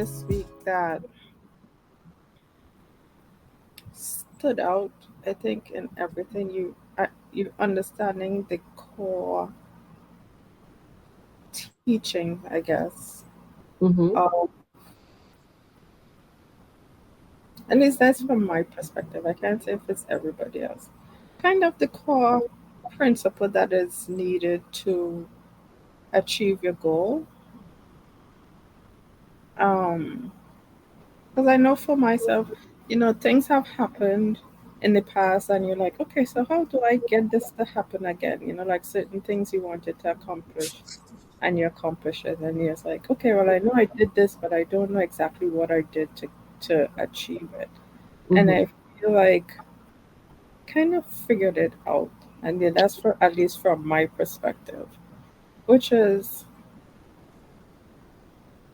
this week that stood out, I think, in everything you understanding the core teaching, I guess. Mm-hmm. Um, at least that's from my perspective. I can't say if it's everybody else. Kind of the core principle that is needed to achieve your goal. Because I know for myself, things have happened in the past, and you're like, okay, so how do I get this to happen again? Like certain things you wanted to accomplish, and you accomplish it, and you're just like, okay, well, I know I did this, but I don't know exactly what I did to achieve it. And Mm-hmm. I feel like kind of figured it out, and yeah, that's for at least from my perspective, which is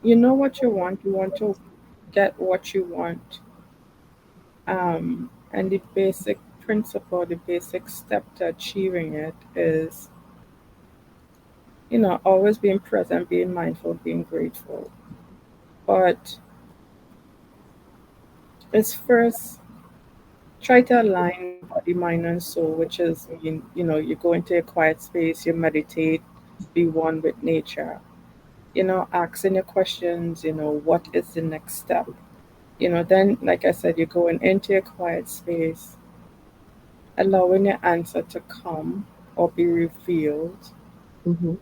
you know what you want to get what you want. And the basic principle, the basic step to achieving it is, always being present, being mindful, being grateful. But it's first try to align body, mind, and soul, which is, you go into a quiet space, you meditate, be one with nature, asking your questions, what is the next step? Then, like I said, you're going into a quiet space, allowing your answer to come or be revealed. Mm-hmm.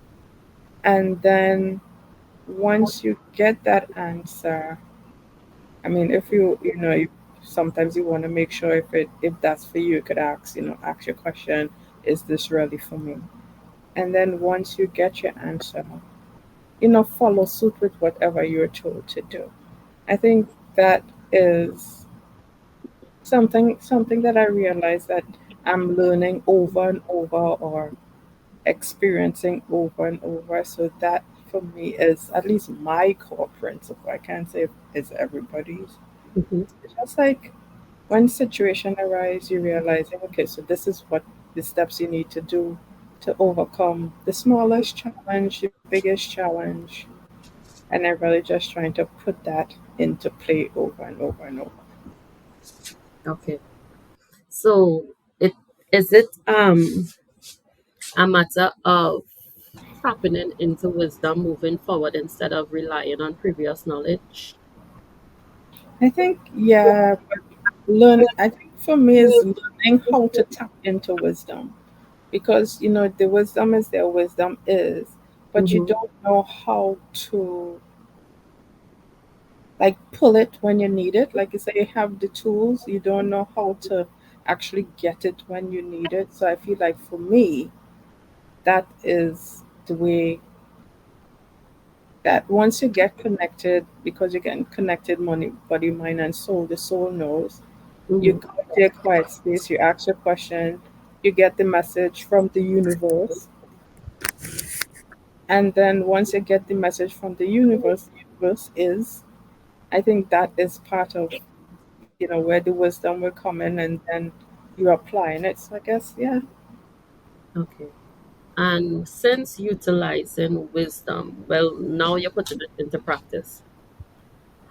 And then once you get that answer, I mean, if sometimes you want to make sure if that's for you, you could ask your question, is this really for me? And then once you get your answer, follow suit with whatever you're told to do. I think that is something that I realize that I'm learning over and over, or experiencing over and over. So that for me is at least my core principle. I can't say it's everybody's. Mm-hmm. It's just like when situation arise, you realizing, okay, so this is what the steps you need to do to overcome the smallest challenge, the biggest challenge, and I'm really just trying to put that into play over and over and over. Okay. So it is it a matter of tapping into wisdom moving forward instead of relying on previous knowledge. I think, yeah, I think for me is learning how to tap into wisdom, because the wisdom is there, wisdom is, but you Mm-hmm. don't know how to like pull it when you need it. Like you say, you have the tools, you don't know how to actually get it when you need it. So I feel like for me, that is the way that once you get connected, because you're getting connected money, body, mind, and soul, the soul knows. You Mm-hmm. go into a quiet space, you ask your question, you get the message from the universe. And then once you get the message from the universe is, I think that is part of, where the wisdom will come in, and then you're applying it. So I guess, yeah. Okay. And since utilizing wisdom, well, now you're putting it into practice.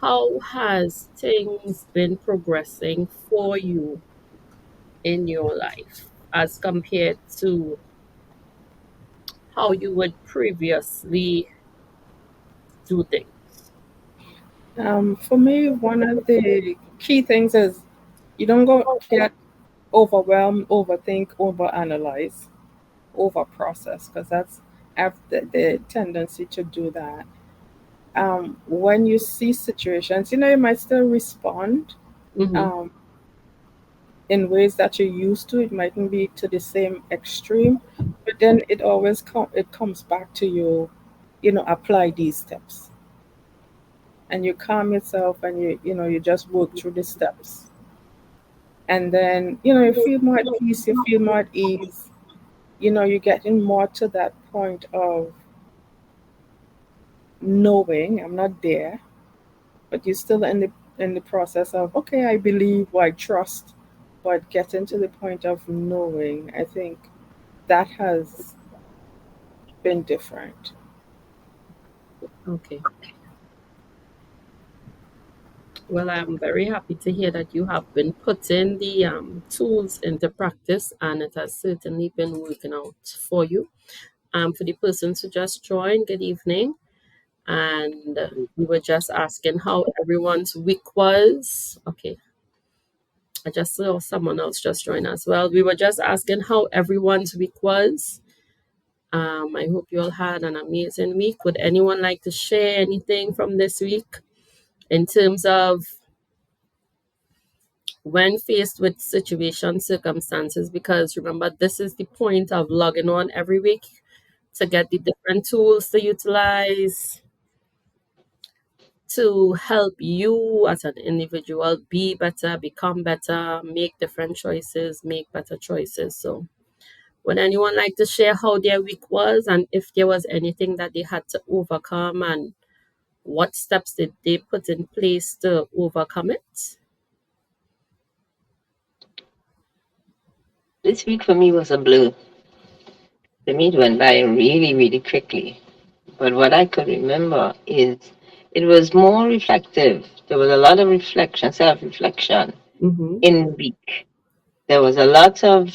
How has things been progressing for you in your life as compared to how you would previously do things? For me, one of the key things is you don't go get overwhelmed, overthink, overanalyze, overprocess, because that's after the tendency to do that. When you see situations, you might still respond Mm-hmm. um, in ways that you're used to. It mightn't be to the same extreme, but then it comes back to you. Apply these steps, and you calm yourself, and you just work through the steps, and then you feel more at peace. You feel more at ease. You're getting more to that point of knowing I'm not there, but you're still in the process of, okay, I believe or I trust, but getting to the point of knowing, I think that has been different. Okay. Well, I'm very happy to hear that you have been putting the tools into practice and it has certainly been working out for you. For the persons who just joined, good evening. And we were just asking how everyone's week was. Okay, I just saw someone else just join as well. We were just asking how everyone's week was. I hope you all had an amazing week. Would anyone like to share anything from this week in terms of when faced with situations, circumstances? Because remember, this is the point of logging on every week to get the different tools to utilize to help you as an individual be better, become better, make different choices, make better choices. So, would anyone like to share how their week was and if there was anything that they had to overcome and what steps did they put in place to overcome it? This week for me was a blur. The meet went by really, really quickly. But what I could remember is it was more reflective. There was a lot of reflection, self reflection Mm-hmm. in the week. There was a lot of.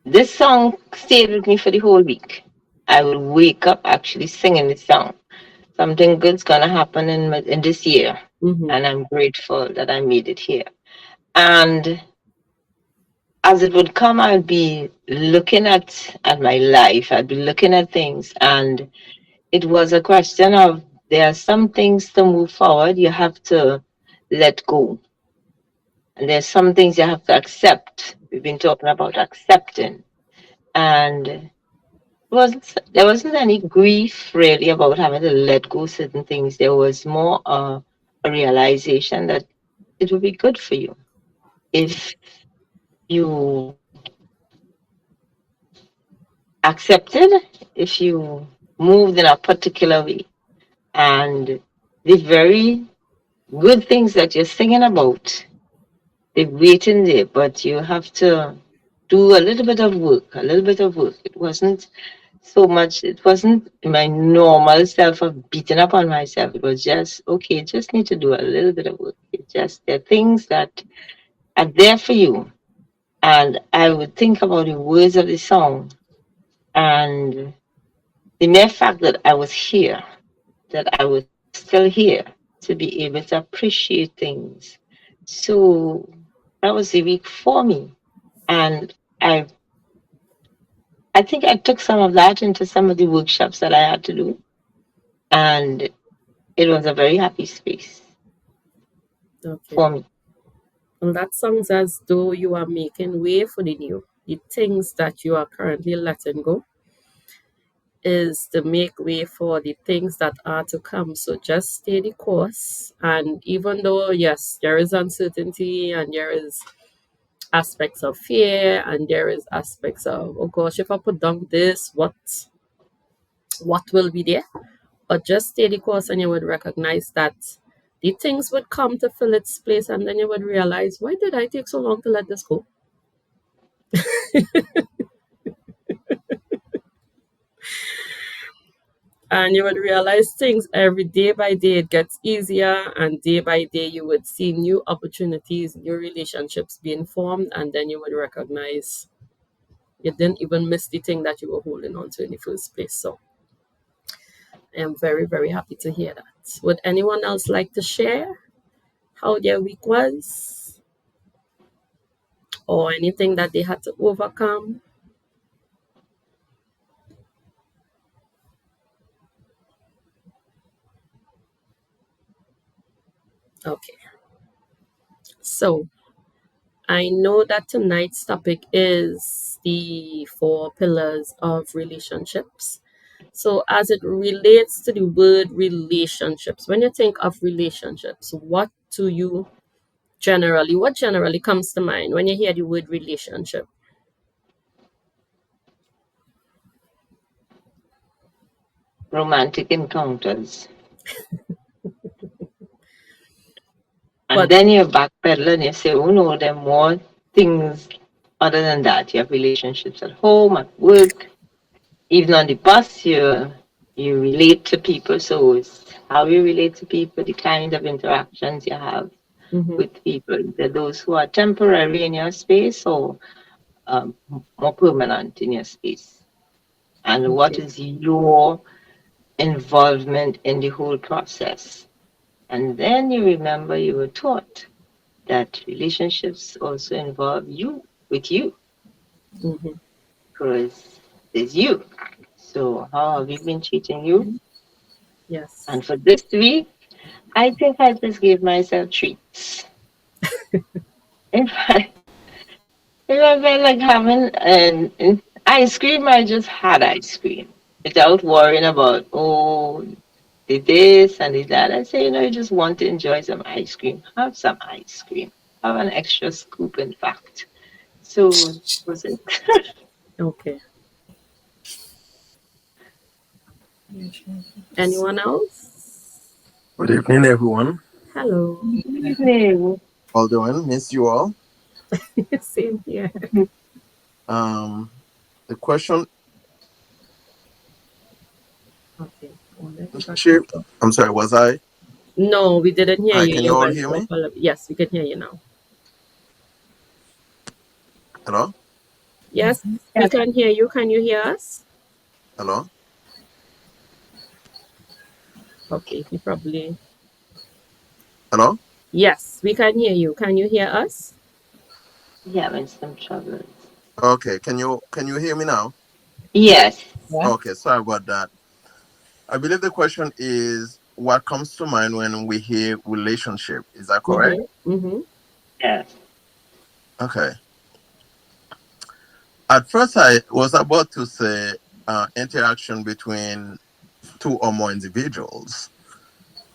This song stayed with me for the whole week. I would wake up actually singing this song. Something good's gonna happen in this year, Mm-hmm. and I'm grateful that I made it here. And as it would come, I'd be looking at my life. I'd be looking at things, and it was a question of there are some things to move forward. You have to let go, and there's some things you have to accept. We've been talking about accepting, and there wasn't any grief really about having to let go certain things. There was more a realization that it would be good for you if you accepted, if you moved in a particular way. And the very good things that you're singing about, they're waiting there, but you have to do a little bit of work, a little bit of work. It wasn't so much, it wasn't my normal self of beating up on myself. It was just, okay, just need to do a little bit of work. It just, there are things that are there for you. And I would think about the words of the song and the mere fact that I was here, that I was still here to be able to appreciate things. So that was the week for me. And I think I took some of that into some of the workshops that I had to do. And it was a very happy space Okay. for me. And that sounds as though you are making way for the new. The things that you are currently letting go is to make way for the things that are to come. So just stay the course. And even though, yes, there is uncertainty and there is aspects of fear and there is aspects of, oh gosh, if I put down this, what will be there? But just stay the course and you would recognize that the things would come to fill its place and then you would realize, why did I take so long to let this go? And you would realize things every day by day it gets easier and day by day you would see new opportunities, new relationships being formed, and then you would recognize you didn't even miss the thing that you were holding on to in the first place. So I am very, very happy to hear that. Would anyone else like to share how their week was or anything that they had to overcome? Okay. So I know that tonight's topic is the four pillars of relationships. So, as it relates to the word relationships, when you think of relationships, what generally comes to mind when you hear the word relationship? Romantic encounters. And But then you backpedal and you say, oh no, there are more things other than that. You have relationships at home, at work, even on the bus, You relate to people, so it's how you relate to people, the kind of interactions you have Mm-hmm. with people, either those who are temporary in your space or more permanent in your space. And what Okay. is your involvement in the whole process? And then you remember you were taught that relationships also involve you with you, Mm-hmm. because it's you. So, how have you been treating you? Yes. And for this week, I think I just gave myself treats. In fact, if I felt like having an ice cream, I just had ice cream without worrying about, oh, the this and the that. I say, you just want to enjoy some ice cream. Have some ice cream. Have an extra scoop, in fact. So, was it? Okay. Anyone else? Good evening, everyone. Hello. Evening. All doing? Miss you all. Same here. Um, the question, Okay. Oh, let me back Chip. up. I'm sorry. Was I? No, we didn't hear Hi. you. Can You you all went hear off me? a little. Yes, we can hear you now. Hello. Yes, we Yes. can hear you. Can you hear us? Hello. Okay, he probably. Hello. Yes, we can hear you. Can you hear us? Yeah, I'm in some trouble. Okay. Can you hear me now? Yes. Yeah. Okay. Sorry about that. I believe the question is what comes to mind when we hear relationship. Is that correct? Mm-hmm. Mm-hmm. Yes. Okay. At first, I was about to say interaction between two or more individuals.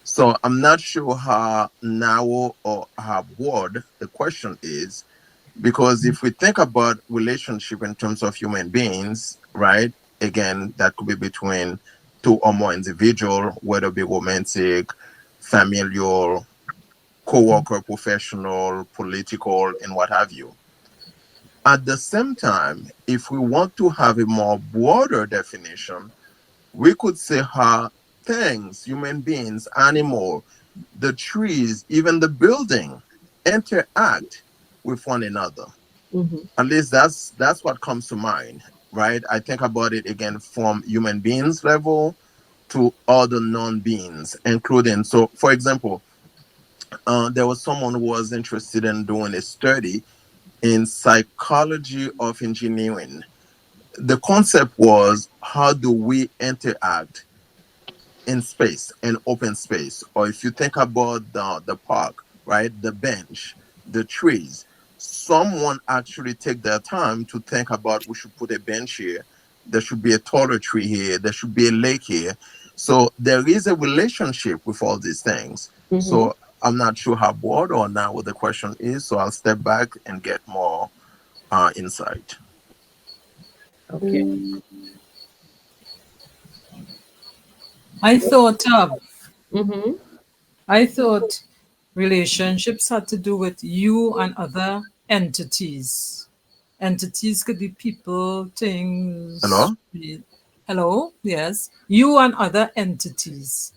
So I'm not sure how narrow or how broad the question is, because if we think about relationship in terms of human beings, right? Again, that could be between two or more individual, whether it be romantic, familial, co-worker, professional, political, and what have you. At the same time, if we want to have a more broader definition, we could say how things, human beings, animal, the trees, even the building interact with one another. Mm-hmm. At least that's what comes to mind, right? I think about it again from human beings level to other non-beings, including, so for example, there was someone who was interested in doing a study in psychology of engineering. The concept was, how do we interact in space, in open space? Or if you think about the park, right, the bench, the trees, someone actually take their time to think about, we should put a bench here, there should be a taller tree here, there should be a lake here. So there is a relationship with all these things. Mm-hmm. So I'm not sure how broad or not what the question is, so I'll step back and get more insight. Okay. I thought Mm-hmm. I thought relationships had to do with you and other entities. Entities could be people, things. Hello. Hello, yes. You and other entities.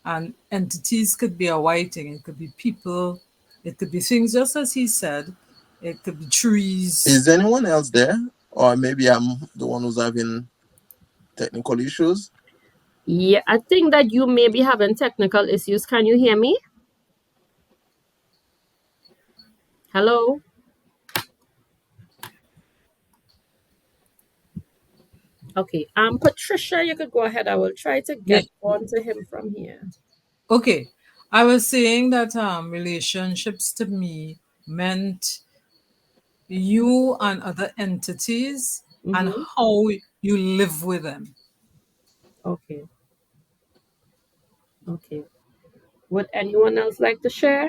And entities could be a white thing. It could be people. It could be things, just as he said. It could be trees. Is anyone else there, or maybe I'm the one who's having technical issues? Yeah, I think that you may be having technical issues. Can you hear me? Hello? Okay. Patricia, you could go ahead. I will try to Yeah. get on to him from here. Okay. I was saying that relationships to me meant you and other entities and Mm-hmm. how you live with them. Okay. Okay. Would anyone else like to share?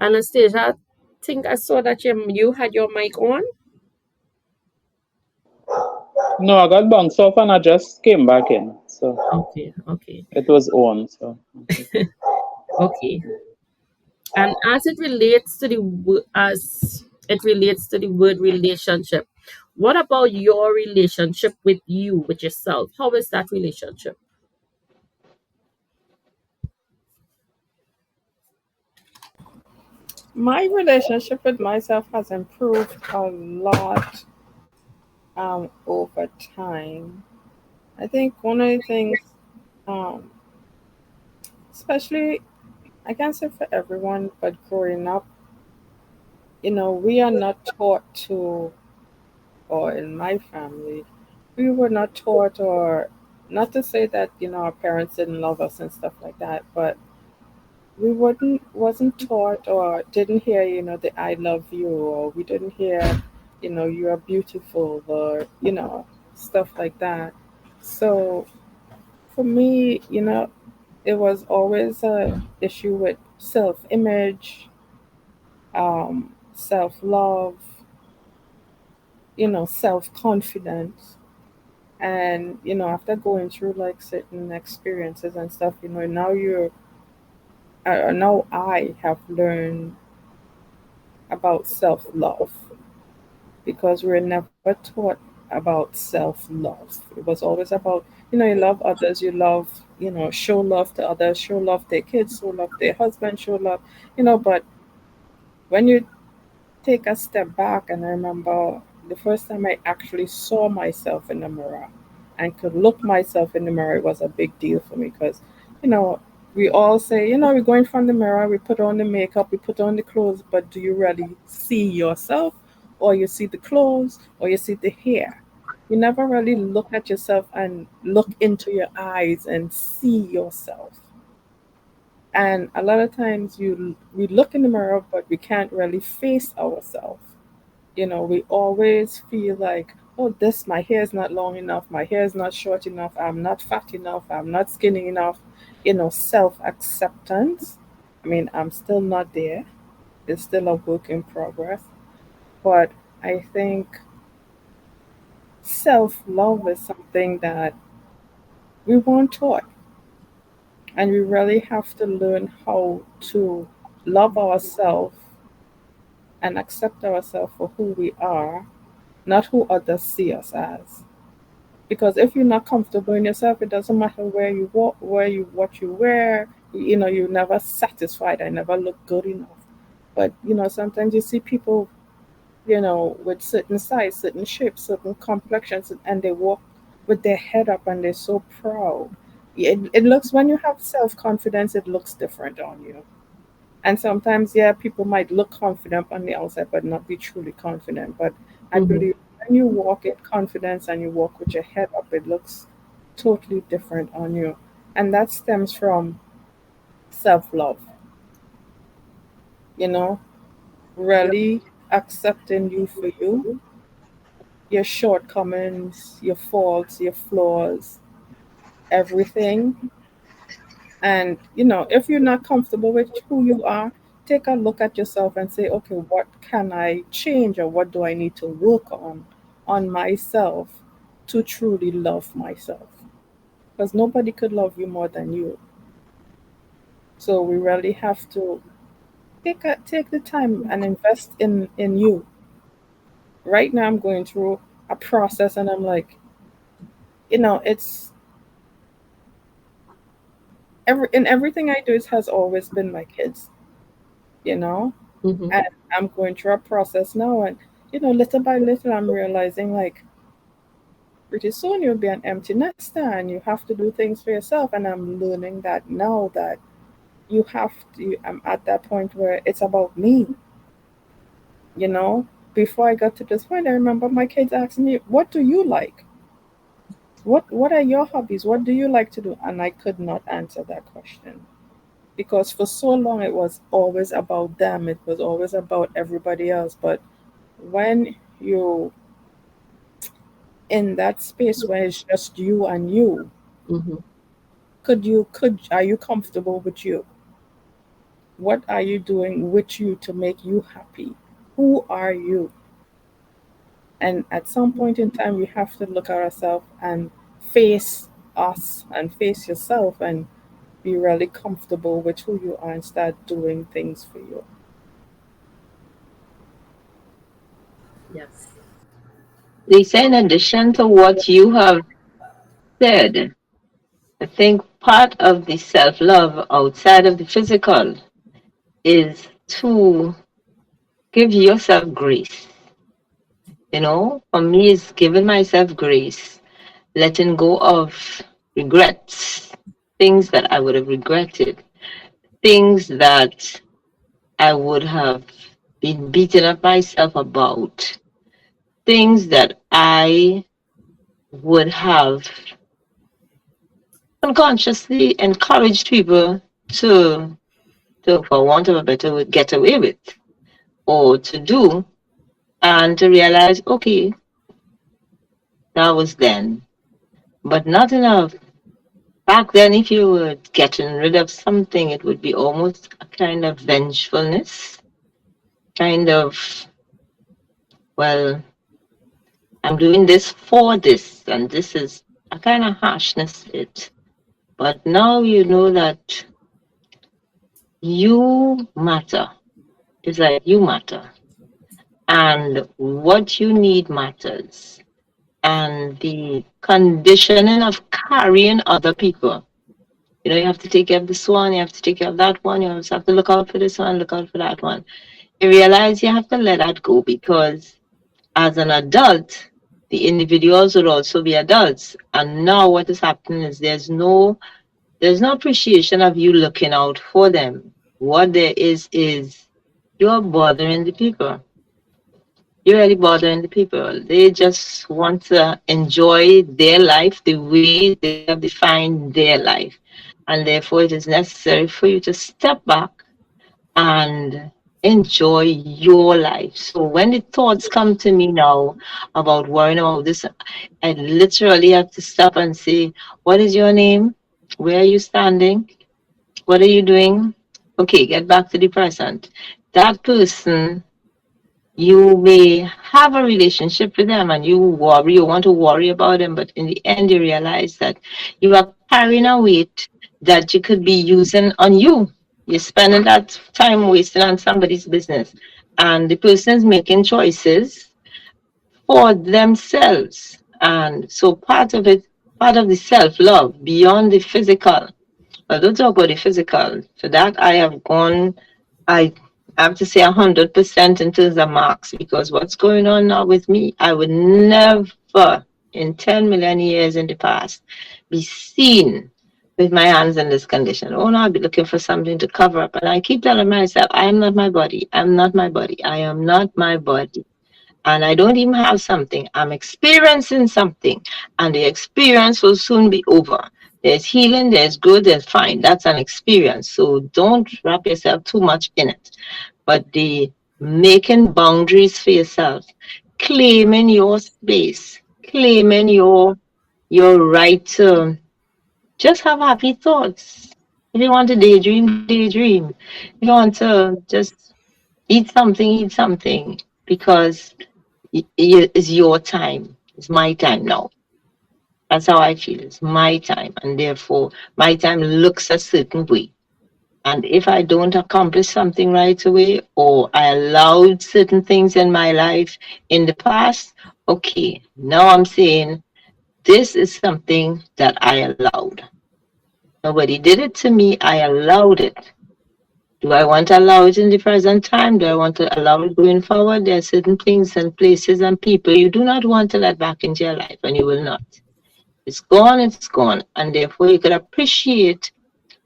Anastasia, I think I saw that you had your mic on. No, I got bounced off and I just came back in. So Okay. Okay. it was on. So okay. Okay. And as it relates to the word relationship, what about your relationship with you, with yourself? How is that relationship? My relationship with myself has improved a lot over time. I think one of the things, um, especially, I can't say for everyone, but growing up, we are not taught to, or in my family, we were not taught, or not to say that, our parents didn't love us and stuff like that, but we wasn't taught or didn't hear, the I love you, or we didn't hear, you are beautiful, or, stuff like that. So for me, it was always a issue with self-image, self-love, self-confidence. And, after going through like certain experiences and stuff, now I have learned about self-love, because we're never taught about self-love. It was always about, you love others, you love, show love to others, show love to their kids, show love to their husband, show love, but when you take a step back, and I remember the first time I actually saw myself in the mirror and could look myself in the mirror, it was a big deal for me, because, you know, we all say, we go in front of the mirror, we put on the makeup, we put on the clothes, but do you really see yourself, or you see the clothes, or you see the hair? You never really look at yourself and look into your eyes and see yourself. And a lot of times we look in the mirror, but we can't really face ourselves. We always feel like, oh, this, my hair is not long enough, my hair is not short enough, I'm not fat enough, I'm not skinny enough. Self acceptance. I mean, I'm still not there. It's still a work in progress. But I think self love is something that we weren't taught. And we really have to learn how to love ourselves and accept ourselves for who we are, not who others see us as. Because if you're not comfortable in yourself, it doesn't matter where you walk, what you wear. You're never satisfied. I never look good enough. But sometimes you see people, with certain size, certain shapes, certain complexions, and they walk with their head up and they're so proud. It looks, when you have self confidence, it looks different on you. And sometimes, yeah, people might look confident on the outside, but not be truly confident. But I Mm-hmm. believe when you walk in confidence and you walk with your head up, it looks totally different on you. And that stems from self love, you know, Yep. really accepting you for you, your shortcomings, your faults, your flaws, everything. And, if you're not comfortable with who you are, take a look at yourself and say, okay, what can I change, or what do I need to work on myself to truly love myself? Because nobody could love you more than you. So we really have to take the time and invest in you. Right now I'm going through a process, and I'm like, it's everything I do, it has always been my kids, you know? Mm-hmm. And I'm going through a process now, and little by little, I'm realizing, like, pretty soon you'll be an empty nester, and you have to do things for yourself. And I'm learning that now, that you have to. I'm at that point where it's about me. You know, before I got to this point, I remember my kids asking me, "What do you like? What are your hobbies? What do you like to do?" And I could not answer that question, because for so long it was always about them. It was always about everybody else. But when you in that space where it's just you and you, Mm-hmm. are you comfortable with you? What are you doing with you to make you happy? Who are you? And at some point in time, we have to look at ourselves and face us and face yourself, and be really comfortable with who you are and start doing things for you. Yes. Lisa, in addition to what you have said, I think part of the self love outside of the physical is to give yourself grace. You know, for me, it's giving myself grace, letting go of regrets, things that I would have regretted, things that I would have been beating up myself about, things that I would have unconsciously encouraged people to, for want of a better word, get away with or to do, and to realize, okay, that was then, but not enough. Back then, if you were getting rid of something, it would be almost a kind of vengefulness, kind of, well, I'm doing this for this, and this is a kind of harshness to it. But now you know that you matter. It's like you matter. And what you need matters. And the conditioning of carrying other people. You know, you have to take care of this one, you have to take care of that one, you have to look out for this one, look out for that one. You realize you have to let that go because as an adult, the individuals would also be adults. And now what is happening is there's no appreciation of you looking out for them. What there is you're bothering the people. You're really bothering the people. They just want to enjoy their life the way they have defined their life. And therefore, it is necessary for you to step back and enjoy your life. So when the thoughts come to me now about worrying about this, I literally have to stop and say, what is your name? Where are you standing? What are you doing? Okay, get back to the present. That person, you may have a relationship with them and you want to worry about them, but in the end, you realize that you are carrying a weight that you could be using on you. You're spending that time wasting on somebody's business, and the person's making choices for themselves. And so part of the self love beyond the physical. But don't talk about the physical. For that, I have gone, I have to say 100% into the marks because what's going on now with me, I would never in 10 million years in the past be seen with my hands in this condition. Oh no, I'll be looking for something to cover up. And I keep telling myself, I am not my body. I'm not my body. I am not my body. And I don't even have something. I'm experiencing something, and the experience will soon be over. There's healing, there's good, there's fine. That's an experience. So don't wrap yourself too much in it. But the making boundaries for yourself, claiming your space, claiming your right to just have happy thoughts. If you want to daydream, daydream. If you want to just eat something. Because it's your time. It's my time now. That's how I feel. It's my time. And therefore, my time looks a certain way. And if I don't accomplish something right away, or I allowed certain things in my life in the past, okay, now I'm saying this is something that I allowed. Nobody did it to me, I allowed it. Do I want to allow it in the present time? Do I want to allow it going forward? There are certain things and places and people you do not want to let back into your life, and you will not. It's gone, it's gone. And therefore, you could appreciate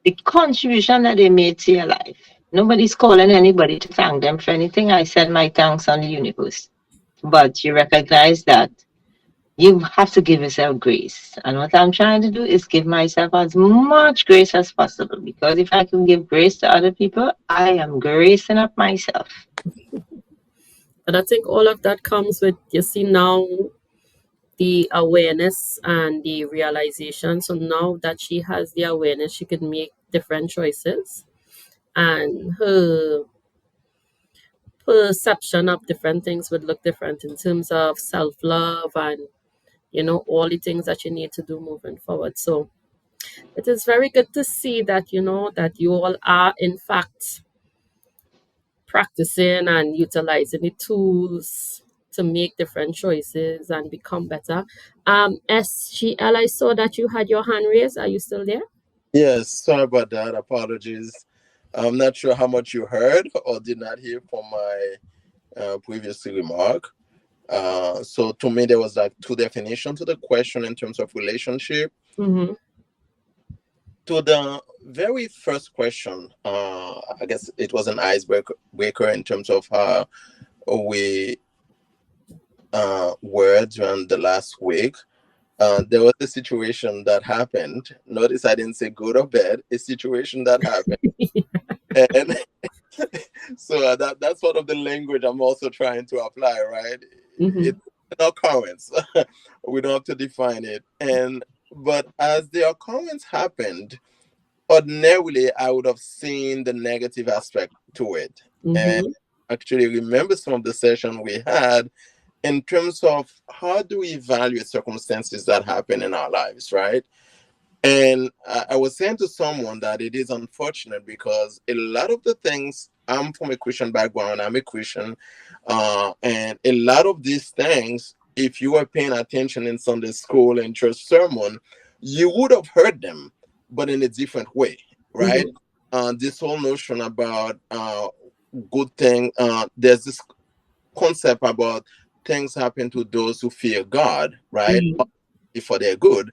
the contribution that they made to your life. Nobody's calling anybody to thank them for anything. I send my thanks on the universe. But you recognize that you have to give yourself grace. And what I'm trying to do is give myself as much grace as possible. Because if I can give grace to other people, I am gracing up myself. But I think all of that comes with, you see, now the awareness and the realization. So now that she has the awareness, she can make different choices. And her perception of different things would look different in terms of self love and, all the things that you need to do moving forward. So It is very good to see that, that you all are, in fact, practicing and utilizing the tools to make different choices and become better. SGL, I saw that you had your hand raised. Are you still there? Yes, sorry about that. Apologies. I'm not sure how much you heard or did not hear from my previous remark. So to me, there was like two definitions to the question in terms of relationship. Mm-hmm. To the very first question, I guess it was an icebreaker in terms of how we were during the last week. There was a situation that happened. Notice I didn't say good or bad. A situation that happened, and so that's sort of the language I'm also trying to apply. Right? Mm-hmm. It's an occurrence. We don't have to define it. But as the occurrence happened, ordinarily I would have seen the negative aspect to it, and Mm-hmm. actually remember some of the session we had in terms of how do we evaluate circumstances that happen in our lives, right? And I was saying to someone that it is unfortunate because a lot of the things, I'm from a Christian background, I'm a Christian, and a lot of these things, if you were paying attention in Sunday school and church sermon, you would have heard them, but in a different way, right? Mm-hmm. This whole notion about good thing, there's this concept about things happen to those who fear God, right? For their good.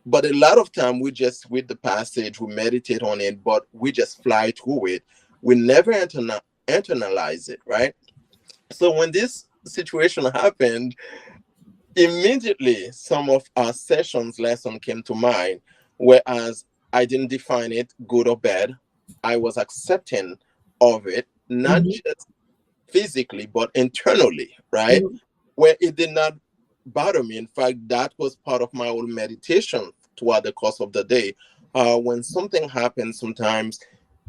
But a lot of time we just read the passage, we meditate on it, but we just fly through it. We never internalize it, right? So when this situation happened, immediately some of our sessions lesson came to mind, whereas I didn't define it good or bad. I was accepting of it, not Mm-hmm. just physically, but internally, right? Mm-hmm. Where it did not bother me. In fact, that was part of my own meditation throughout the course of the day. When something happens, sometimes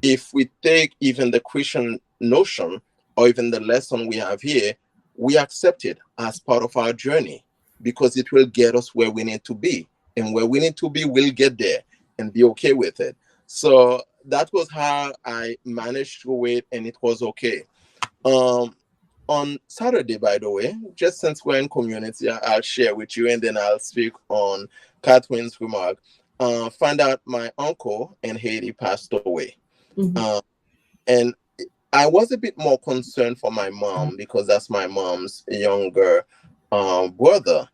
if we take even the Christian notion or even the lesson we have here, we accept it as part of our journey because it will get us where we need to be. And where we need to be, we'll get there and be okay with it. So that was how I managed through it, and it was okay. Um, on Saturday, by the way, just since we're in community, I'll share with you and then I'll speak on Catherine's remark. Find out my uncle in Haiti passed away. Mm-hmm. Uh, and I was a bit more concerned for my mom because that's my mom's younger brother.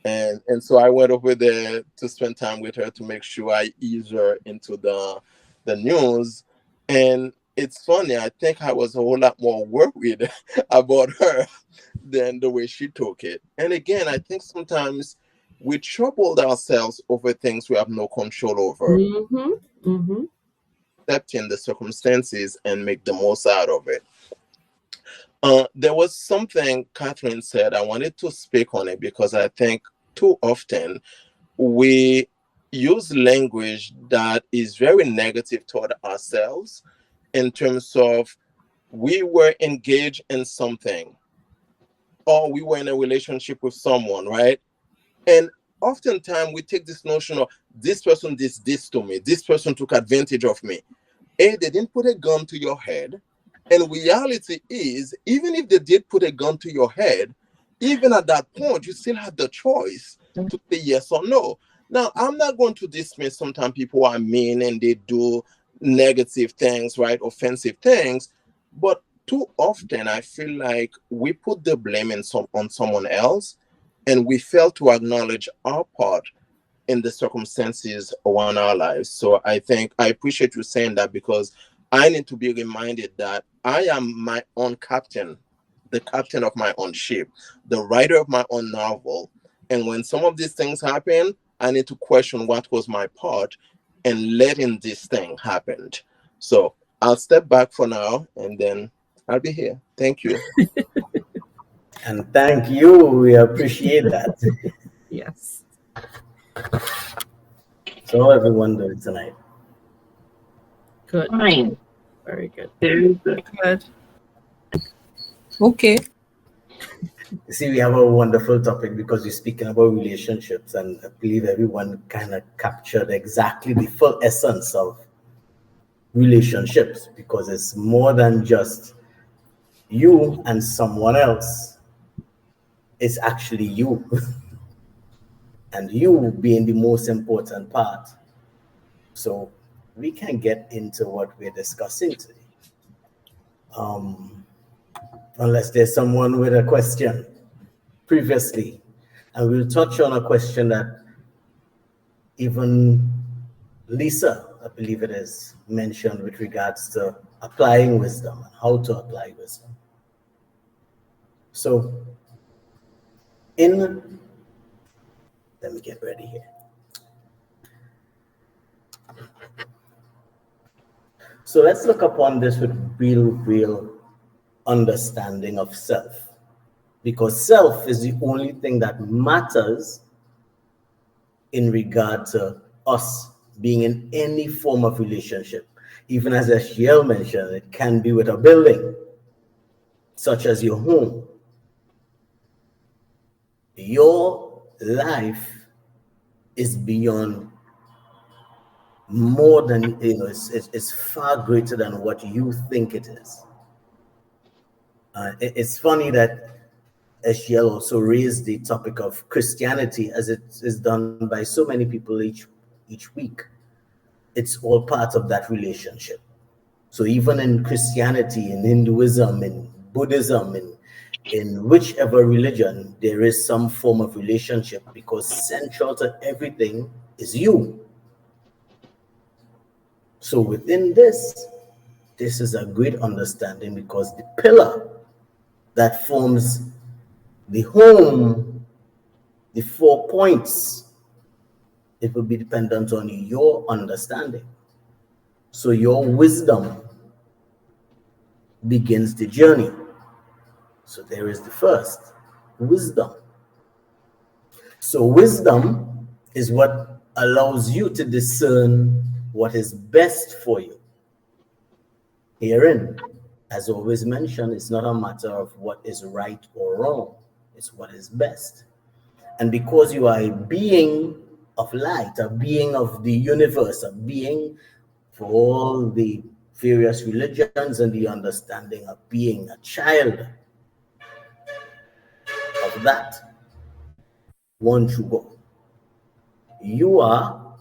And so I went over there to spend time with her to make sure I ease her into the news. And it's funny, I think I was a whole lot more worried about her than the way she took it. And again, I think sometimes we troubled ourselves over things we have no control over, Mm-hmm. Mm-hmm. accepting the circumstances and make the most out of it. There was something Catherine said. I wanted to speak on it because I think too often we use language that is very negative toward ourselves in terms of we were engaged in something or we were in a relationship with someone, right? And oftentimes we take this notion of this person did this to me, this person took advantage of me. They didn't put a gun to your head. And reality is, even if they did put a gun to your head, even at that point, you still have the choice to say yes or no. Now, I'm not going to dismiss sometimes people are mean and they do negative things, right? Offensive things. But too often, I feel like we put the blame on someone else and we fail to acknowledge our part in the circumstances around our lives. So I think I appreciate you saying that because I need to be reminded that I am my own captain, the captain of my own ship, the writer of my own novel. And when some of these things happen, I need to question what was my part in letting this thing happen. So I'll step back for now and then I'll be here. Thank you. And thank you. We appreciate that. Yes. So how everyone doing tonight? Good. Fine. Very good. Very good. Good. Okay. You see, we have a wonderful topic because we're speaking about relationships, and I believe everyone kind of captured exactly the full essence of relationships, because it's more than just you and someone else. It's actually you, and you being the most important part. So we can get into what we're discussing today. Unless there's someone with a question previously, and we'll touch on a question that even Lisa, I believe it is, mentioned with regards to applying wisdom and how to apply wisdom. So let me get ready here. So let's look upon this with real understanding of self, because self is the only thing that matters in regard to us being in any form of relationship. Even as Ashiel mentioned, it can be with a building, such as your home. Your life is beyond more than, it's far greater than what you think it is. It's funny that Ashiel also raised the topic of Christianity, as it is done by so many people each week. It's all part of that relationship. So even in Christianity, in Hinduism, in Buddhism, in whichever religion, there is some form of relationship, because central to everything is you. So within this is a great understanding, because the pillar that forms the home, the 4 points, it will be dependent on your understanding. So your wisdom begins the journey. So there is the first, wisdom. So wisdom is what allows you to discern what is best for you. Herein, as always mentioned, it's not a matter of what is right or wrong. It's what is best. And because you are a being of light, a being of the universe, a being for all the various religions and the understanding of being a child of that one true God, you are,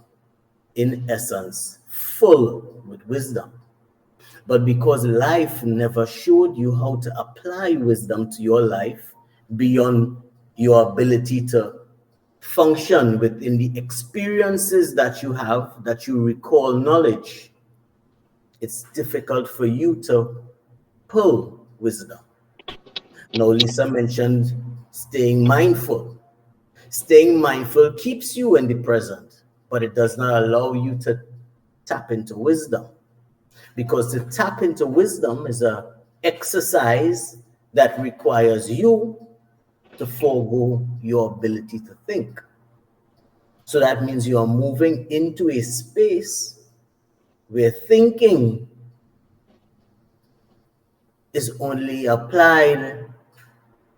in essence, full with wisdom. But because life never showed you how to apply wisdom to your life beyond your ability to function within the experiences that you have, that you recall knowledge, it's difficult for you to pull wisdom. Now, Lisa mentioned staying mindful. Staying mindful keeps you in the present, but it does not allow you to tap into wisdom. Because to tap into wisdom is an exercise that requires you to forego your ability to think. So that means you are moving into a space where thinking is only applied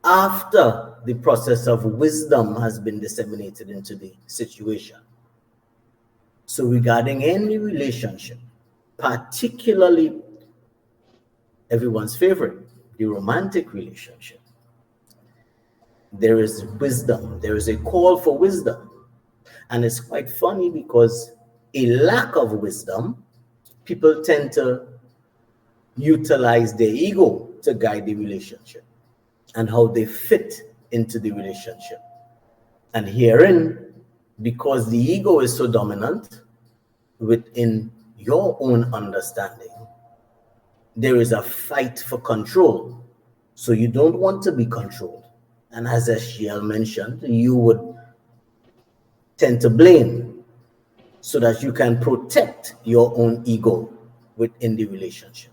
after the process of wisdom has been disseminated into the situation. So regarding any relationship, particularly everyone's favorite, the romantic relationship, there is wisdom. There is a call for wisdom. And it's quite funny because a lack of wisdom, people tend to utilize their ego to guide the relationship and how they fit into the relationship. And herein, because the ego is so dominant within your own understanding, there is a fight for control. So you don't want to be controlled. And as Ashiel mentioned, you would tend to blame so that you can protect your own ego within the relationship.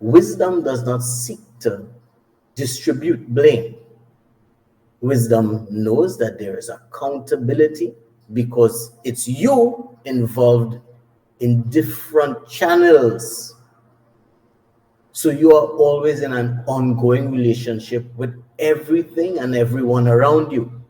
Wisdom does not seek to distribute blame. Wisdom knows that there is accountability because it's you involved in different channels. So you are always in an ongoing relationship with everything and everyone around you.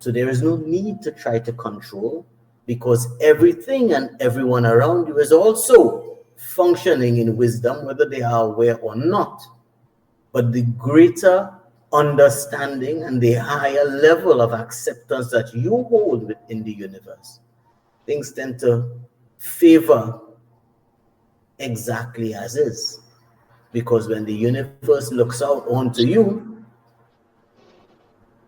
So there is no need to try to control, because everything and everyone around you is also functioning in wisdom, whether they are aware or not. But the greater understanding and the higher level of acceptance that you hold within the universe, things tend to favor exactly as is. Because when the universe looks out onto you,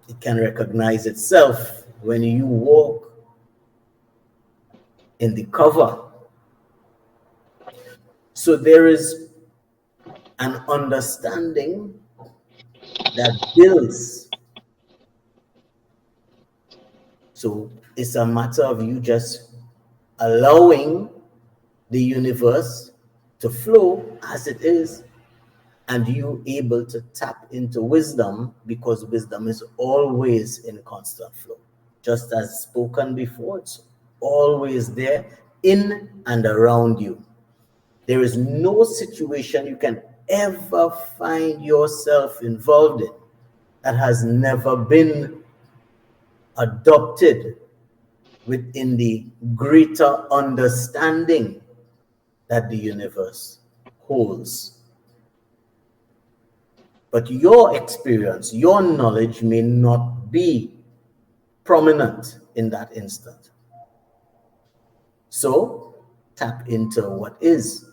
it can recognize itself when you walk in the cover. So there is an understanding that builds. So it's a matter of you just allowing the universe to flow as it is, and you able to tap into wisdom, because wisdom is always in constant flow. Just as spoken before, it's always there, in and around you. There is no situation you can ever find yourself involved in that has never been adopted within the greater understanding that the universe holds. But your experience, your knowledge may not be prominent in that instant. So tap into what is,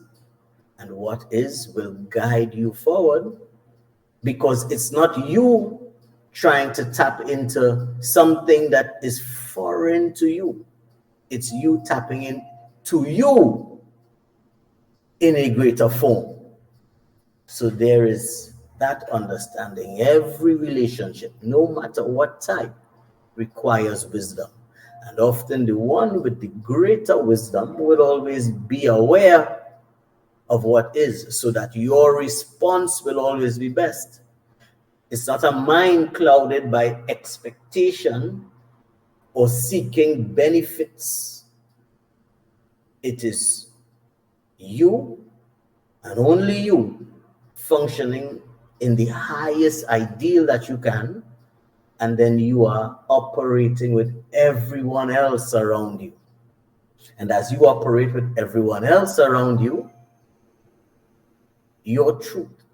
and what is will guide you forward, because it's not you trying to tap into something that is foreign to you. It's you tapping into you in a greater form. So there is that understanding. Every relationship, no matter what type, requires wisdom. And often the one with the greater wisdom will always be aware of what is, so that your response will always be best. It's not a mind clouded by expectation or seeking benefits. It is you and only you functioning in the highest ideal that you can, and then you are operating with everyone else around you. And as you operate with everyone else around you, your truth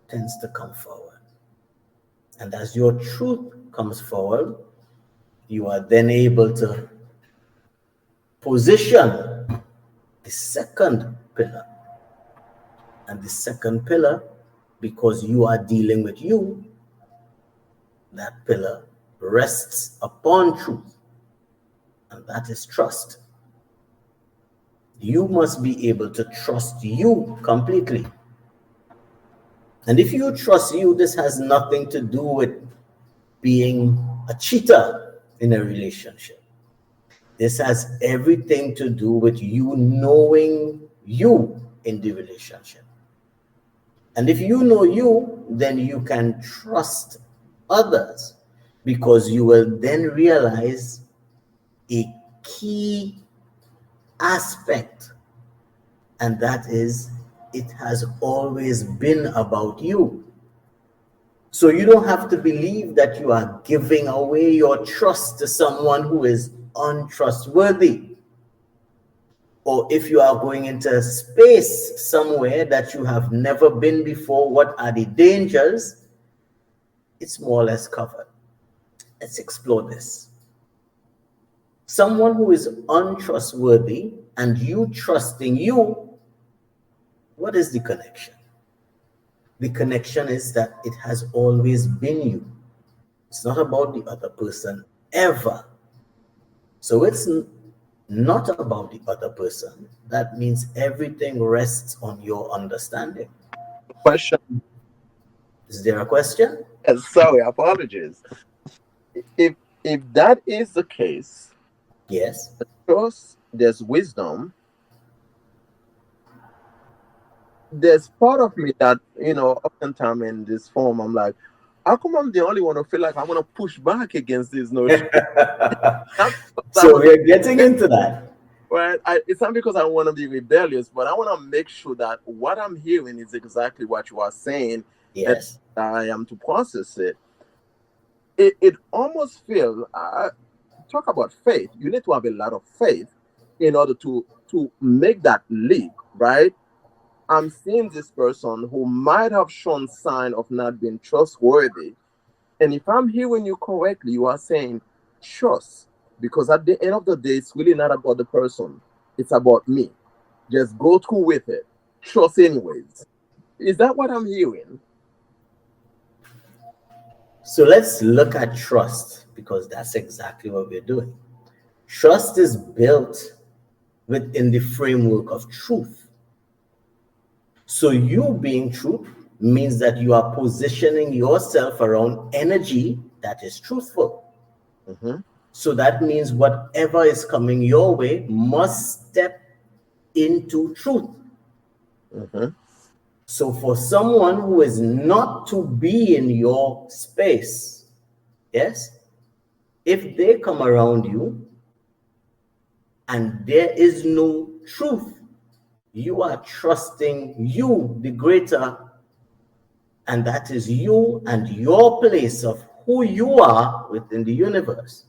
tends to come forward. And as your truth comes forward, you are then able to position the second pillar. And the second pillar, because you are dealing with you, that pillar rests upon truth, and that is trust. You must be able to trust you completely. And if you trust you, this has nothing to do with being a cheater in a relationship. This has everything to do with you knowing you in the relationship. And if you know you, then you can trust others, because you will then realize a key aspect, and that is, it has always been about you. So you don't have to believe that you are giving away your trust to someone who is untrustworthy. Or if you are going into a space somewhere that you have never been before, what are the dangers? It's more or less covered. Let's explore this. Someone who is untrustworthy and you trusting you, what is the connection? The connection is that it has always been you. It's not about the other person ever. So it's not about the other person. That means everything rests on your understanding. Question. Is there a question? Sorry, apologies. If that is the case, Yes. of course, there's wisdom. There's part of me that, oftentimes in this form, I'm like, how come I'm the only one who feel like I'm going to push back against this notion? So we're getting into that. Right? It's not because I want to be rebellious, but I want to make sure that what I'm hearing is exactly what you are saying, and Yes. I am to process it. It almost feels, talk about faith. You need to have a lot of faith in order to make that leap, right? I'm seeing this person who might have shown sign of not being trustworthy. And if I'm hearing you correctly, you are saying trust. Because at the end of the day, it's really not about the person. It's about me. Just go through with it. Trust anyways. Is that what I'm hearing? So let's look at trust, because that's exactly what we're doing. Trust is built within the framework of truth. So you being truth means that you are positioning yourself around energy that is truthful. Mm-hmm. So that means whatever is coming your way must step into truth. Mm-hmm. So for someone who is not to be in your space, yes, if they come around you and there is no truth, you are trusting you, the greater, and that is you and your place of who you are within the universe.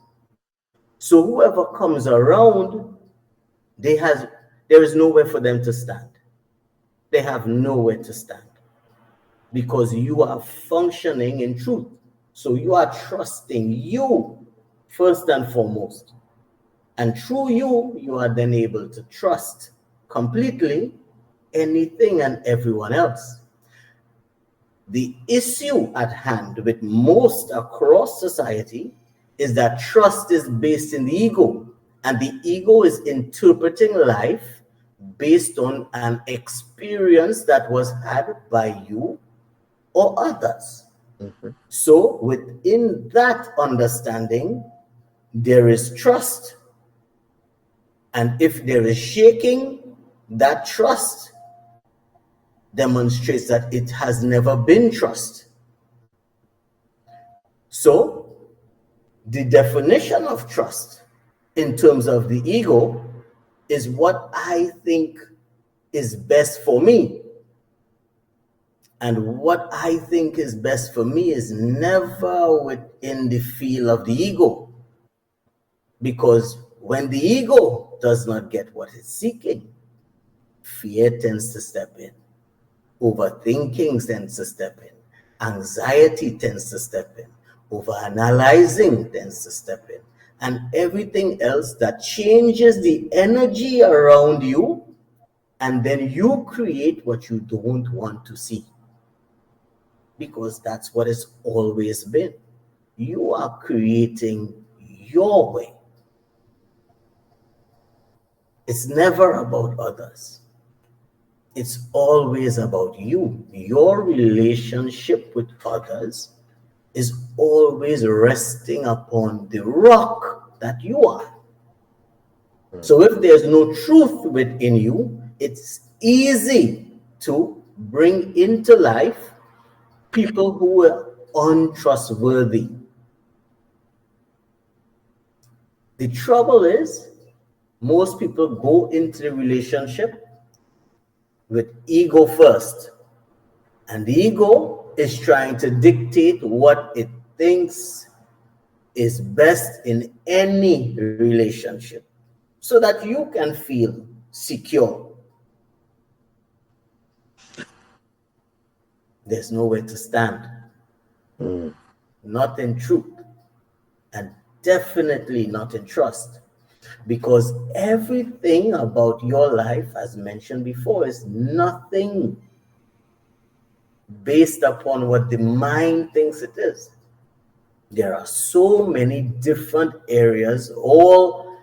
So whoever comes around, there is nowhere for them to stand. They have nowhere to stand because you are functioning in truth. So you are trusting you first and foremost. And through you, you are then able to trust completely anything and everyone else. The issue at hand with most across society is that trust is based in the ego, and the ego is interpreting life based on an experience that was had by you or others. Mm-hmm. So within that understanding, there is trust. And if there is shaking, that trust demonstrates that it has never been trust. So the definition of trust in terms of the ego is what I think is best for me. And what I think is best for me is never within the field of the ego. Because when the ego does not get what it's seeking, fear tends to step in. Overthinking tends to step in. Anxiety tends to step in. Overanalyzing tends to step in. And everything else that changes the energy around you, and then you create what you don't want to see. Because that's what it's always been. You are creating your way. It's never about others. It's always about you. Your relationship with others is always resting upon the rock that you are. So if there's no truth within you, it's easy to bring into life people who are untrustworthy. The trouble is, most people go into the relationship with ego first. And the ego is trying to dictate what it thinks is best in any relationship so that you can feel secure. There's nowhere to stand. Not in truth, and definitely not in trust. Because everything about your life, as mentioned before, is nothing based upon what the mind thinks it is. There are so many different areas, all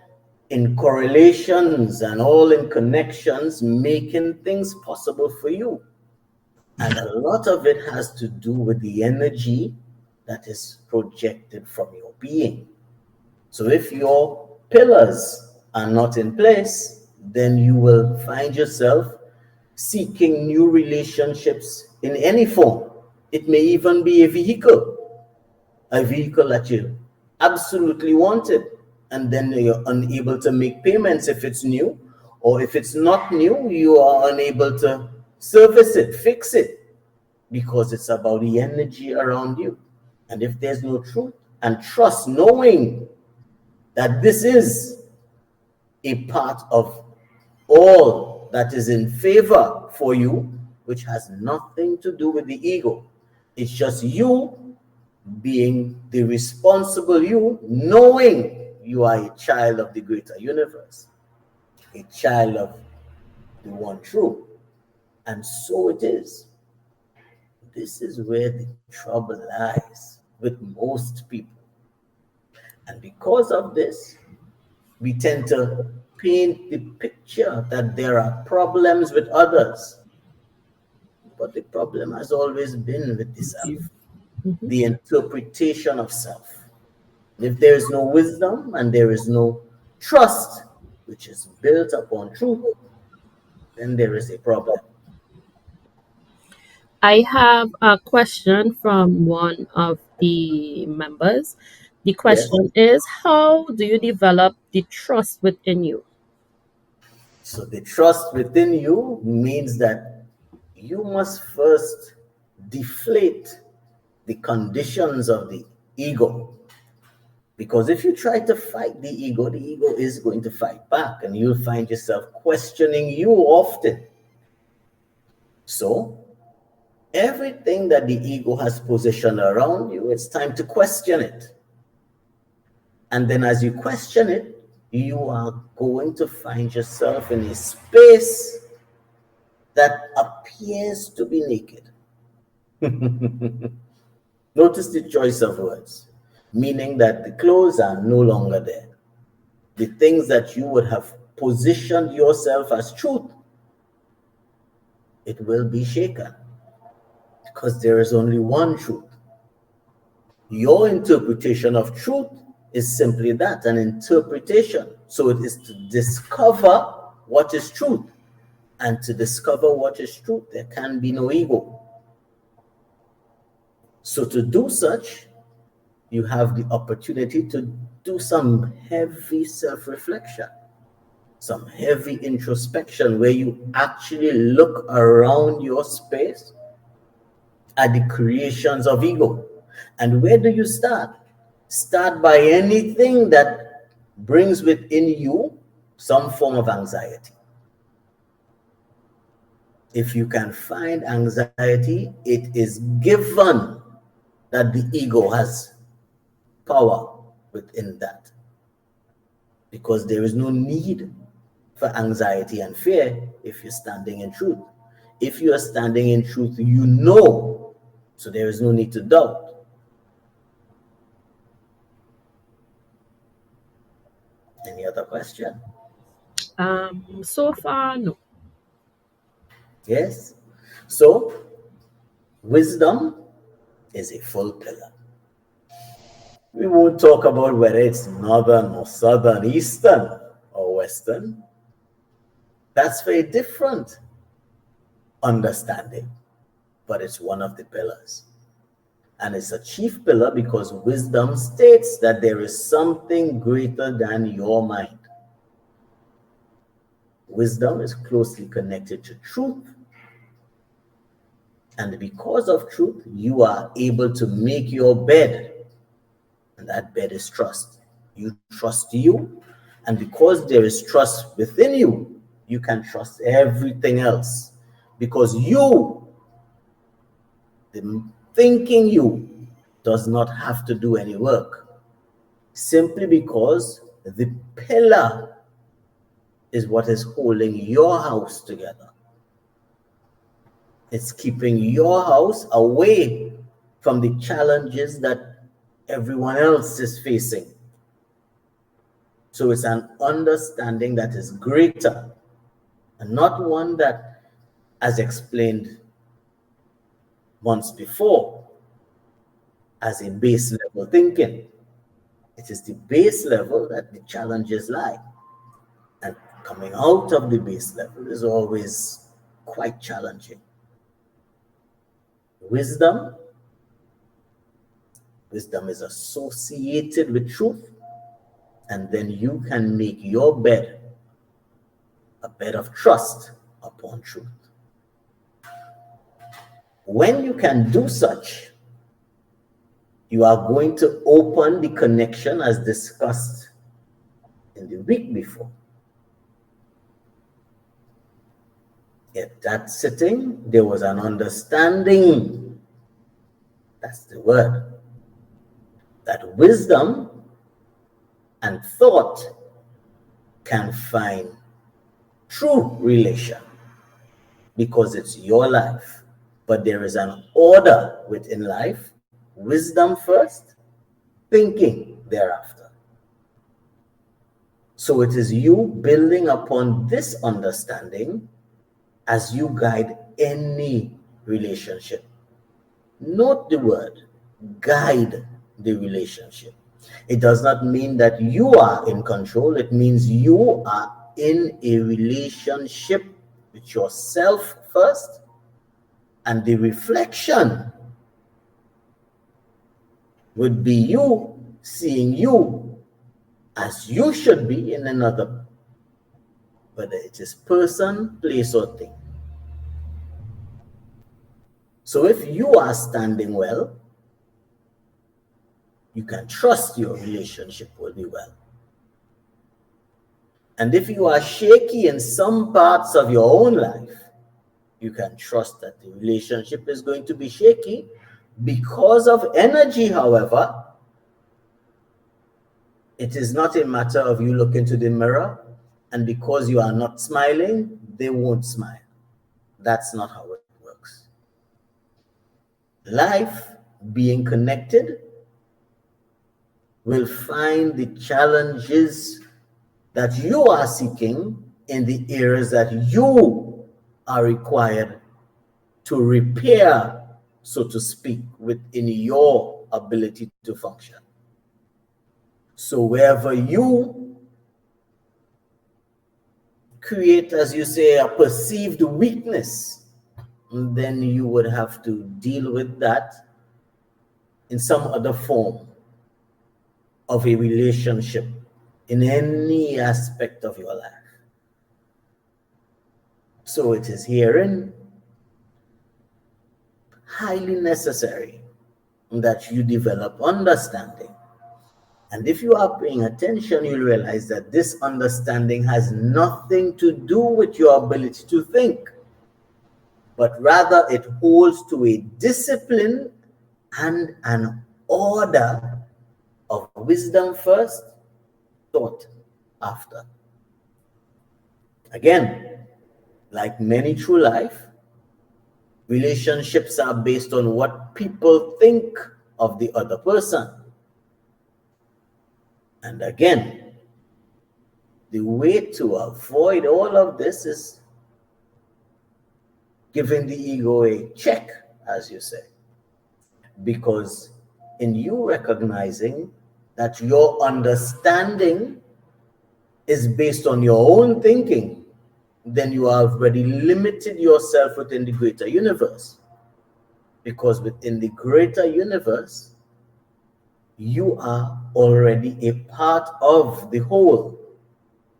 in correlations and all in connections, making things possible for you. And a lot of it has to do with the energy that is projected from your being. So if your pillars are not in place, then you will find yourself seeking new relationships in any form. It may even be a vehicle that you absolutely wanted, and then you're unable to make payments if it's new, or if it's not new, you are unable to service it, fix it, because it's about the energy around you. And if there's no truth and trust, knowing that this is a part of all that is in favor for you, which has nothing to do with the ego. It's just you being the responsible you, knowing you are a child of the greater universe, a child of the one true. And so it is. This is where the trouble lies with most people. And because of this, we tend to paint the picture that there are problems with others. But the problem has always been with the self, the interpretation of self. If there is no wisdom and there is no trust, which is built upon truth, then there is a problem. I have a question from one of the members. The Yes. question is, how do you develop the trust within you? So the trust within you means that you must first deflate the conditions of the ego. Because if you try to fight the ego is going to fight back, and you'll find yourself questioning you often. So everything that the ego has positioned around you, it's time to question it. And then as you question it, you are going to find yourself in a space that appears to be naked. Notice the choice of words, meaning that the clothes are no longer there. The things that you would have positioned yourself as truth, it will be shaken, because there is only one truth. Your interpretation of truth is simply that, an interpretation. So it is to discover what is truth. And to discover what is truth, there can be no ego. So to do such, you have the opportunity to do some heavy self-reflection, some heavy introspection, where you actually look around your space at the creations of ego. And where do you start? Start by anything that brings within you some form of anxiety. If you can find anxiety, it is given that the ego has power within that, because there is no need for anxiety and fear if you're standing in truth. If you are standing in truth, you know, so there is no need to doubt. Any other question? So far, no. Yes. So wisdom is a full pillar. We won't talk about whether it's northern or southern, eastern or western. That's very different understanding, but it's one of the pillars. And it's a chief pillar because wisdom states that there is something greater than your mind. Wisdom is closely connected to truth. And because of truth, you are able to make your bed. And that bed is trust. You trust you. And because there is trust within you, you can trust everything else. Because you, the thinking you, does not have to do any work. Simply because the pillar is what is holding your house together. It's keeping your house away from the challenges that everyone else is facing. So it's an understanding that is greater, and not one that, as explained months before, as a base level thinking. It is the base level that the challenges lie. And coming out of the base level is always quite challenging. Wisdom is associated with truth, And then you can make your bed a bed of trust upon truth. When you can do such, you are going to open the connection as discussed in the week before. At that sitting, there was an understanding, that's the word, that wisdom and thought can find true relation because it's your life. But there is an order within life: wisdom first, thinking thereafter. So it is you building upon this understanding as you guide any relationship. Note the word, guide the relationship. It does not mean that you are in control. It means you are in a relationship with yourself first, and the reflection would be you seeing you as you should be in another, whether it is person, place, or thing. So if you are standing well, you can trust your relationship will be well. And if you are shaky in some parts of your own life, you can trust that the relationship is going to be shaky because of energy. However, it is not a matter of you look into the mirror and because you are not smiling, they won't smile. That's not how it works. Life, being connected, will find the challenges that you are seeking in the areas that you are required to repair, so to speak, within your ability to function. So wherever you create, as you say, a perceived weakness, then you would have to deal with that in some other form of a relationship in any aspect of your life. So it is herein highly necessary that you develop understanding. And if you are paying attention, you'll realize that this understanding has nothing to do with your ability to think, but rather it holds to a discipline and an order of wisdom first, thought after. Again, like many true life, relationships are based on what people think of the other person. And again, the way to avoid all of this is giving the ego a check, as you say. Because in you recognizing that your understanding is based on your own thinking, then you have already limited yourself within the greater universe. Because within the greater universe, you are already a part of the whole.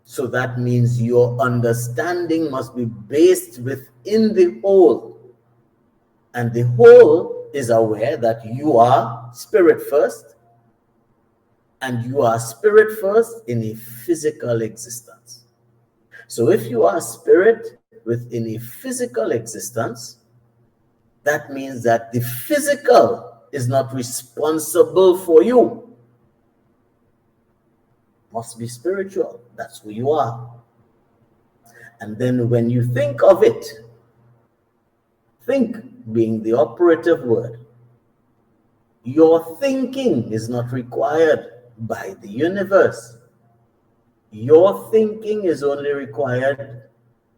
So that means your understanding must be based within the whole. And the whole is aware that you are spirit first, and you are spirit first in a physical existence. So if you are spirit within a physical existence, that means that the physical is not responsible for you. Must be spiritual. That's who you are. And then when you think of it, think being the operative word, your thinking is not required by the universe. Your thinking is only required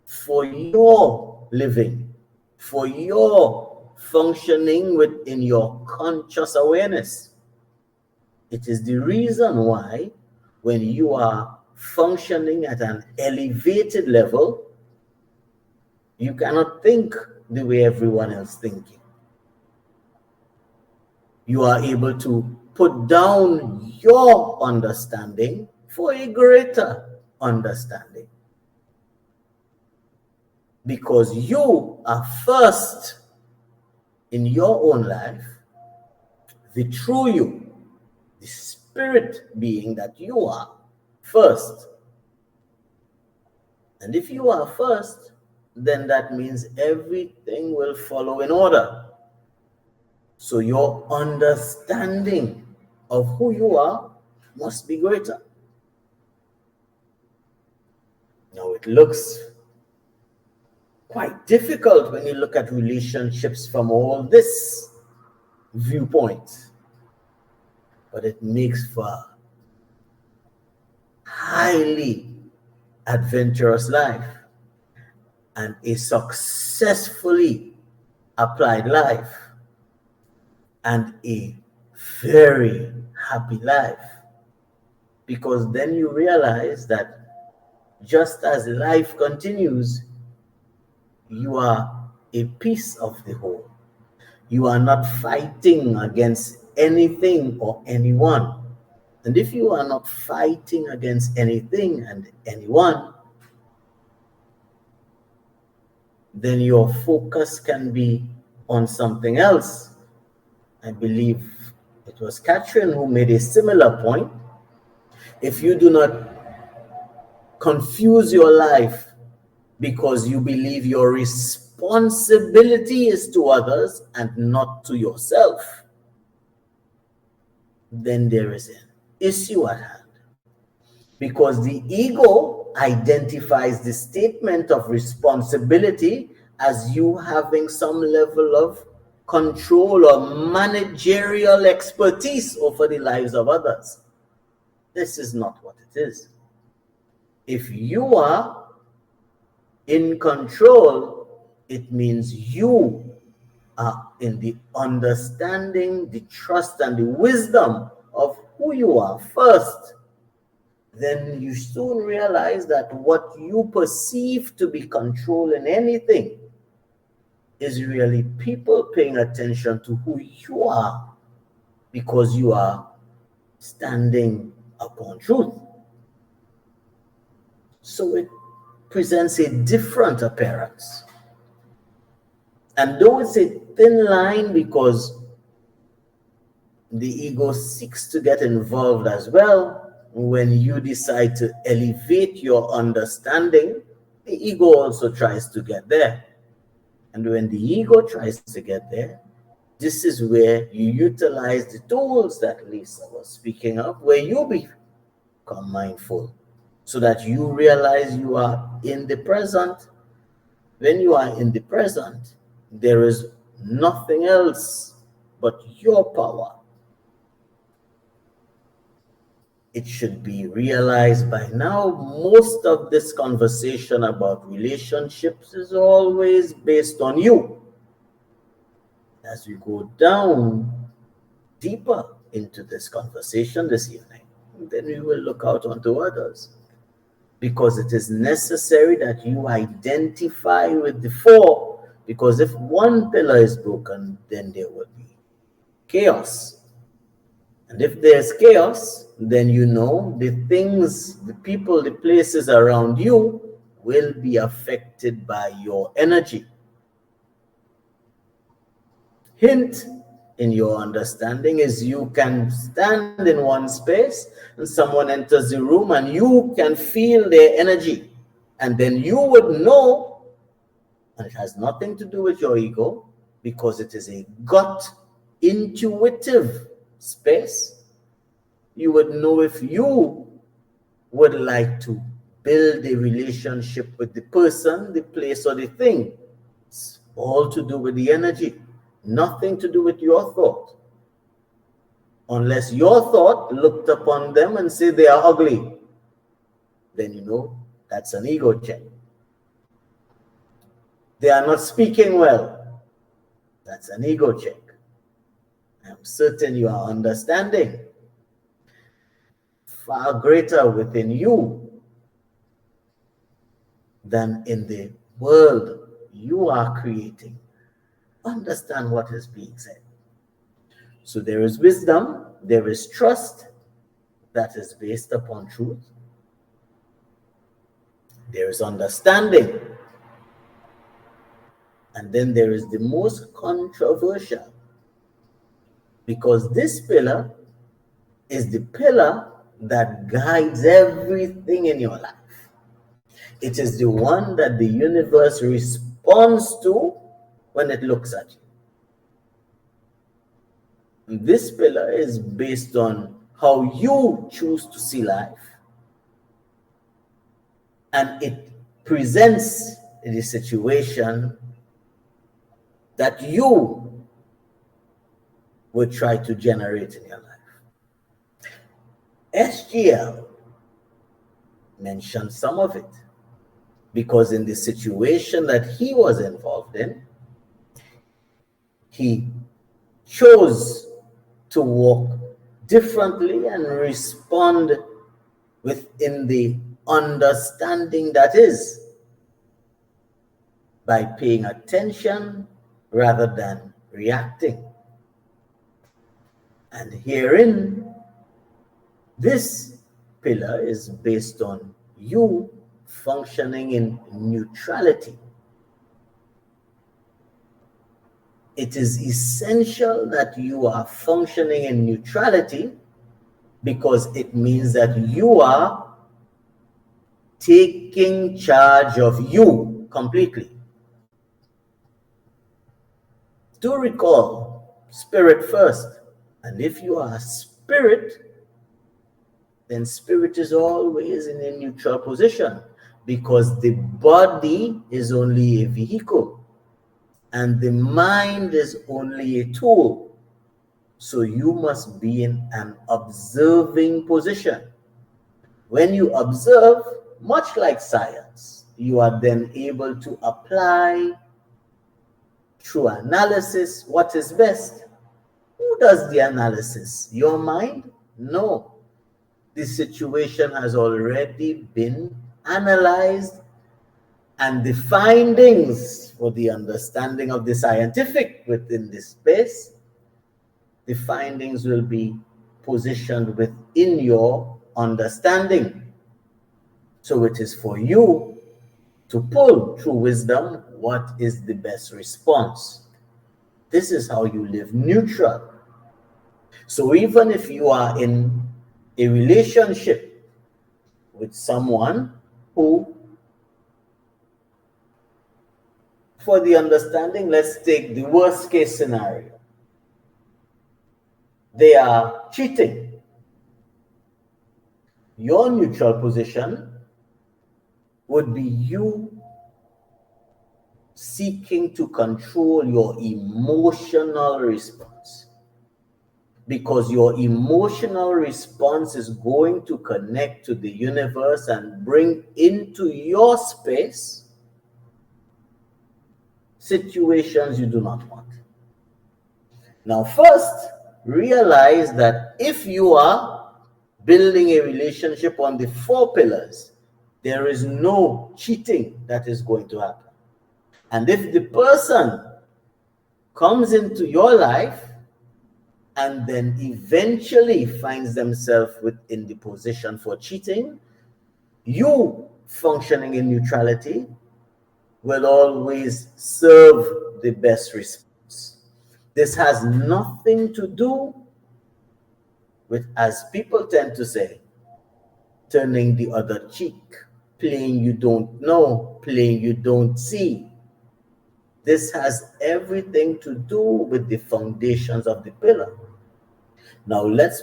for your living, for your functioning within your conscious awareness. It is the reason why when you are functioning at an elevated level, you cannot think the way everyone else is thinking. You are able to put down your understanding for a greater understanding. Because you are first in your own life, the true you, the spirit being that you are first. And if you are first, then that means everything will follow in order. So your understanding of who you are must be greater. Now it looks quite difficult when you look at relationships from all this viewpoint, but it makes for a highly adventurous life and a successfully applied life and a very happy life, because then you realize that just as life continues, you are a piece of the whole. You are not fighting against anything or anyone. And if you are not fighting against anything and anyone, then your focus can be on something else. I believe it was Catherine who made a similar point. If you do not confuse your life because you believe your responsibility is to others and not to yourself, then there is an issue at hand. Because the ego identifies the statement of responsibility as you having some level of control or managerial expertise over the lives of others. This is not what it is. If you are in control, it means you are in the understanding, the trust, and the wisdom of who you are first. Then you soon realize that what you perceive to be control in anything is really people paying attention to who you are, because you are standing upon truth. So it presents a different appearance. And though it's a thin line, because the ego seeks to get involved as well, when you decide to elevate your understanding, the ego also tries to get there. And when the ego tries to get there, this is where you utilize the tools that Lisa was speaking of, where you become mindful, so that you realize you are in the present. When you are in the present, there is nothing else but your power. It should be realized by now, most of this conversation about relationships is always based on you. As we go down deeper into this conversation this evening, then we will look out onto others, because it is necessary that you identify with the four, because if one pillar is broken, then there will be chaos. And if there's chaos, then you know the things, the people, the places around you will be affected by your energy. Hint in your understanding is you can stand in one space and someone enters the room and you can feel their energy. And then you would know, and it has nothing to do with your ego, because it is a gut intuitive space. You would know if you would like to build a relationship with the person, the place, or the thing. It's all to do with the energy, nothing to do with your thought. Unless your thought looked upon them and said they are ugly, then you know that's an ego check. They are not speaking well, that's an ego check. I'm certain you are understanding. Far greater within you than in the world you are creating. Understand what is being said. So there is wisdom, there is trust, that is based upon truth. There is understanding. And then there is the most controversial, because this pillar is the pillar that guides everything in your life. It is the one that the universe responds to when it looks at you. And this pillar is based on how you choose to see life, and it presents the situation that you would try to generate in your life. SGL mentioned some of it, because in the situation that he was involved in, he chose to walk differently and respond within the understanding that is, by paying attention rather than reacting. And herein, this pillar is based on you functioning in neutrality. It is essential that you are functioning in neutrality, because it means that you are taking charge of you completely. Do recall, spirit first. And if you are spirit, then spirit is always in a neutral position, because the body is only a vehicle and the mind is only a tool. So you must be in an observing position. When you observe, much like science, you are then able to apply through analysis what is best. Who does the analysis? Your mind? No. The situation has already been analyzed, and the findings for the understanding of the scientific within this space, the findings will be positioned within your understanding. So it is for you to pull through wisdom what is the best response. This is how you live neutral. So even if you are in a relationship with someone who, for the understanding, let's take the worst case scenario. They are cheating. Your neutral position would be you seeking to control your emotional response, because your emotional response is going to connect to the universe and bring into your space situations you do not want. Now, first, realize that if you are building a relationship on the 4 pillars, there is no cheating that is going to happen. And if the person comes into your life and then eventually finds themselves within the position for cheating, you functioning in neutrality will always serve the best response. This has nothing to do with, as people tend to say, turning the other cheek, playing you don't know, playing you don't see. This has everything to do with the foundations of the pillar. Now let's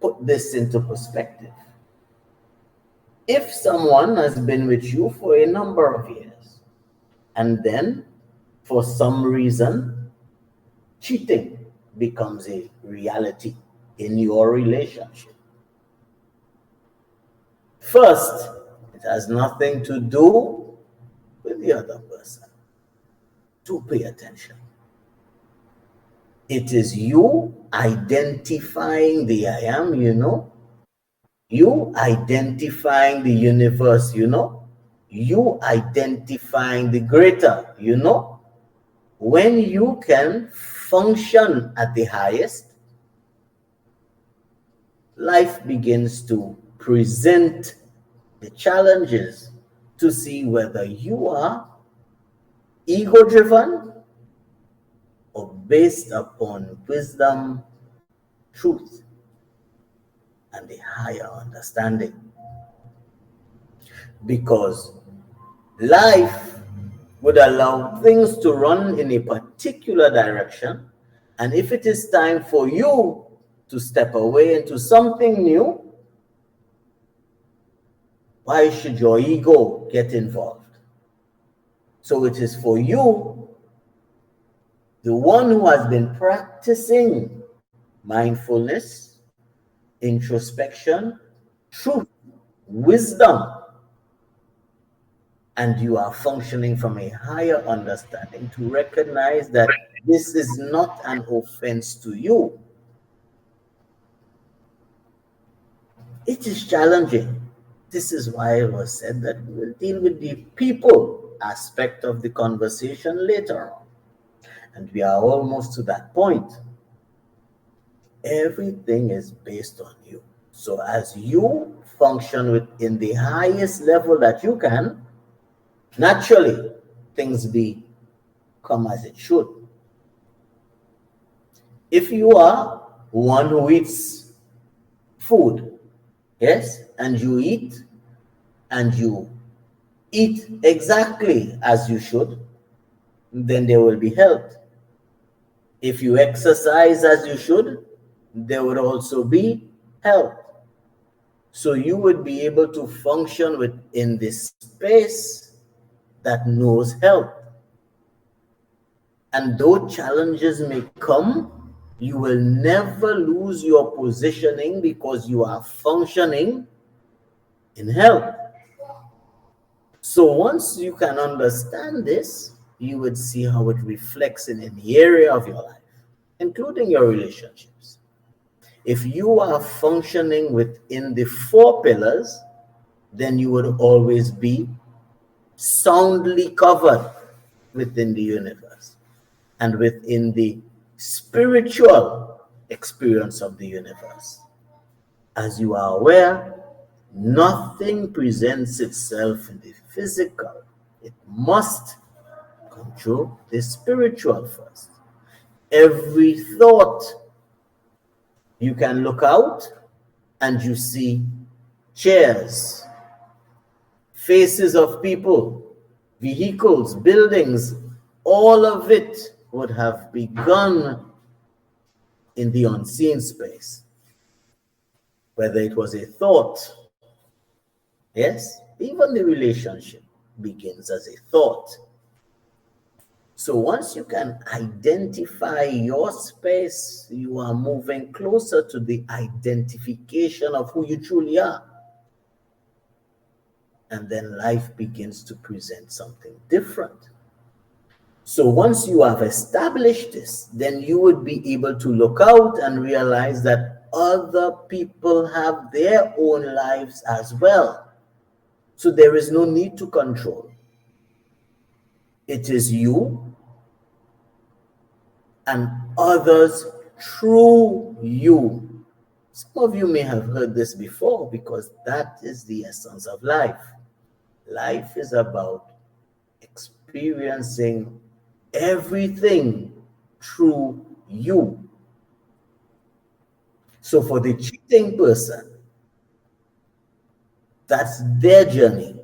put this into perspective. If someone has been with you for a number of years, and then for some reason cheating becomes a reality in your relationship, first, it has nothing to do with the other person. Do pay attention. It is you identifying the I am, you identifying the universe, you identifying the greater, when you can function at the highest, life begins to present the challenges to see whether you are ego-driven or based upon wisdom, truth, and a higher understanding. Because life would allow things to run in a particular direction, and if it is time for you to step away into something new, why should your ego get involved? So it is for you, the one who has been practicing mindfulness, introspection, truth, wisdom, and you are functioning from a higher understanding to recognize that this is not an offense to you. It is challenging. This is why it was said that we'll deal with the people aspect of the conversation later on. And we are almost to that point. Everything is based on you. So as you function within the highest level that you can, naturally things come as it should. If you are one who eats food, yes, and you eat exactly as you should, then there will be health. If you exercise as you should, there would also be health. So you would be able to function within this space that knows health. And though challenges may come, you will never lose your positioning because you are functioning in health. So once you can understand this, you would see how it reflects in any area of your life, including your relationships. If you are functioning within the 4 pillars, then you would always be soundly covered within the universe and within the spiritual experience of the universe. As you are aware, nothing presents itself in the physical. It must come through the spiritual first. Every thought, you can look out and you see chairs, faces of people, vehicles, buildings, all of it would have begun in the unseen space. Whether it was a thought, yes, even the relationship begins as a thought. So once you can identify your space, you are moving closer to the identification of who you truly are. And then life begins to present something different. So once you have established this, then you would be able to look out and realize that other people have their own lives as well. So there is no need to control. It is you and others through you. Some of you may have heard this before because that is the essence of life. Life is about experiencing everything through you. So for the cheating person, that's their journey.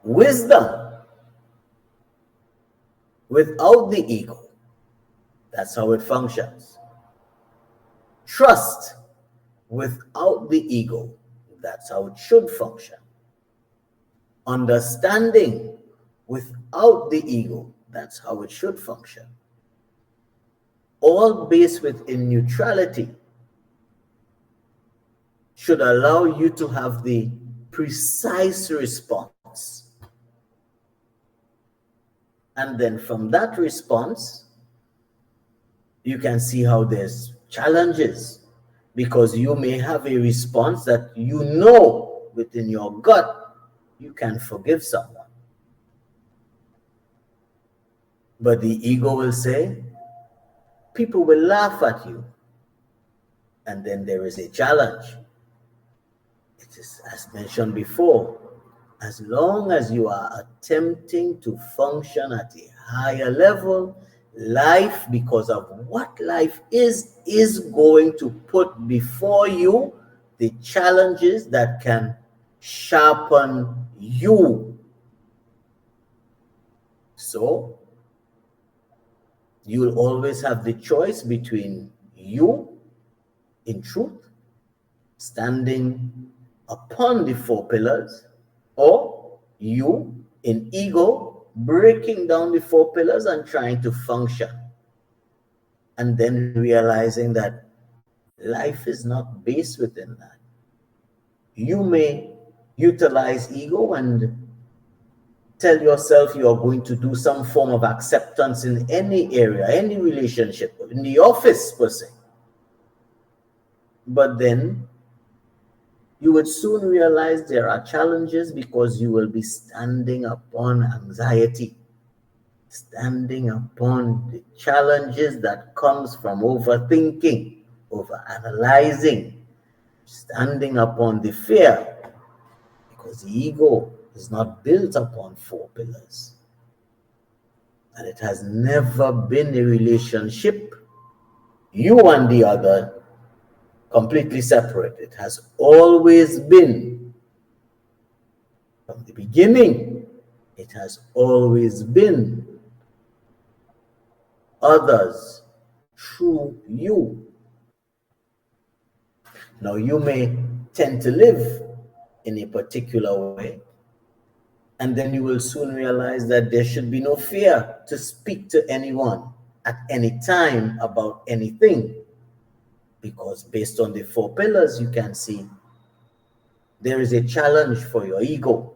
Wisdom without the ego, that's how it functions. Trust without the ego, that's how it should function. Understanding without the ego, that's how it should function. All based within neutrality should allow you to have the precise response. And then from that response, you can see how there's challenges, because you may have a response that you know within your gut you can forgive someone. But the ego will say, people will laugh at you. and then there is a challenge. It is, as mentioned before, as long as you are attempting to function at a higher level, life, because of what life is going to put before you the challenges that can sharpen you. So you will always have the choice between you, in truth, standing upon the 4 pillars, or you, in ego, breaking down the 4 pillars and trying to function. And then realizing that life is not based within that. You may utilize ego and tell yourself you are going to do some form of acceptance in any area, any relationship, in the office per se. But then you would soon realize there are challenges, because you will be standing upon anxiety, standing upon the challenges that comes from overthinking, overanalyzing, standing upon the fear, because the ego is not built upon 4 pillars. And it has never been a relationship, you and the other, completely separate. It has always been, from the beginning, it has always been others through you. Now, you may tend to live in a particular way, and then you will soon realize that there should be no fear to speak to anyone at any time about anything, because based on the 4 pillars, you can see there is a challenge for your ego.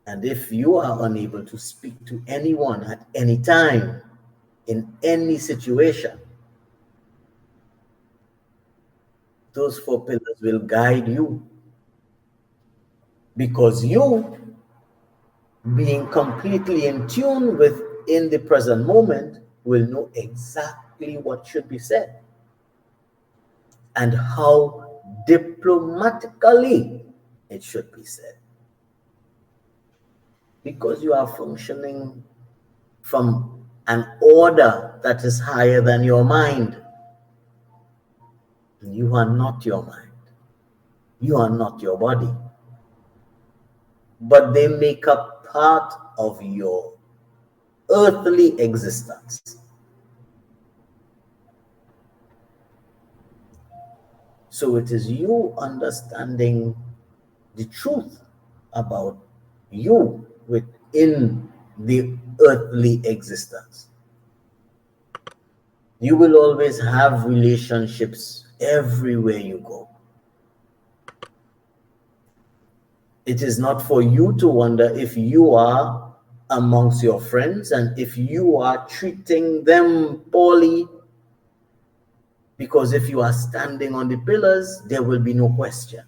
And if you are unable to speak to anyone at any time, in any situation, those 4 pillars will guide you. Because you, being completely in tune with in the present moment, will know exactly what should be said and how diplomatically it should be said. Because you are functioning from an order that is higher than your mind. And you are not your mind. You are not your body. But they make up part of your earthly existence. So it is you understanding the truth about you within the earthly existence. You will always have relationships everywhere you go. It is not for you to wonder if you are amongst your friends and if you are treating them poorly, because if you are standing on the pillars, there will be no question.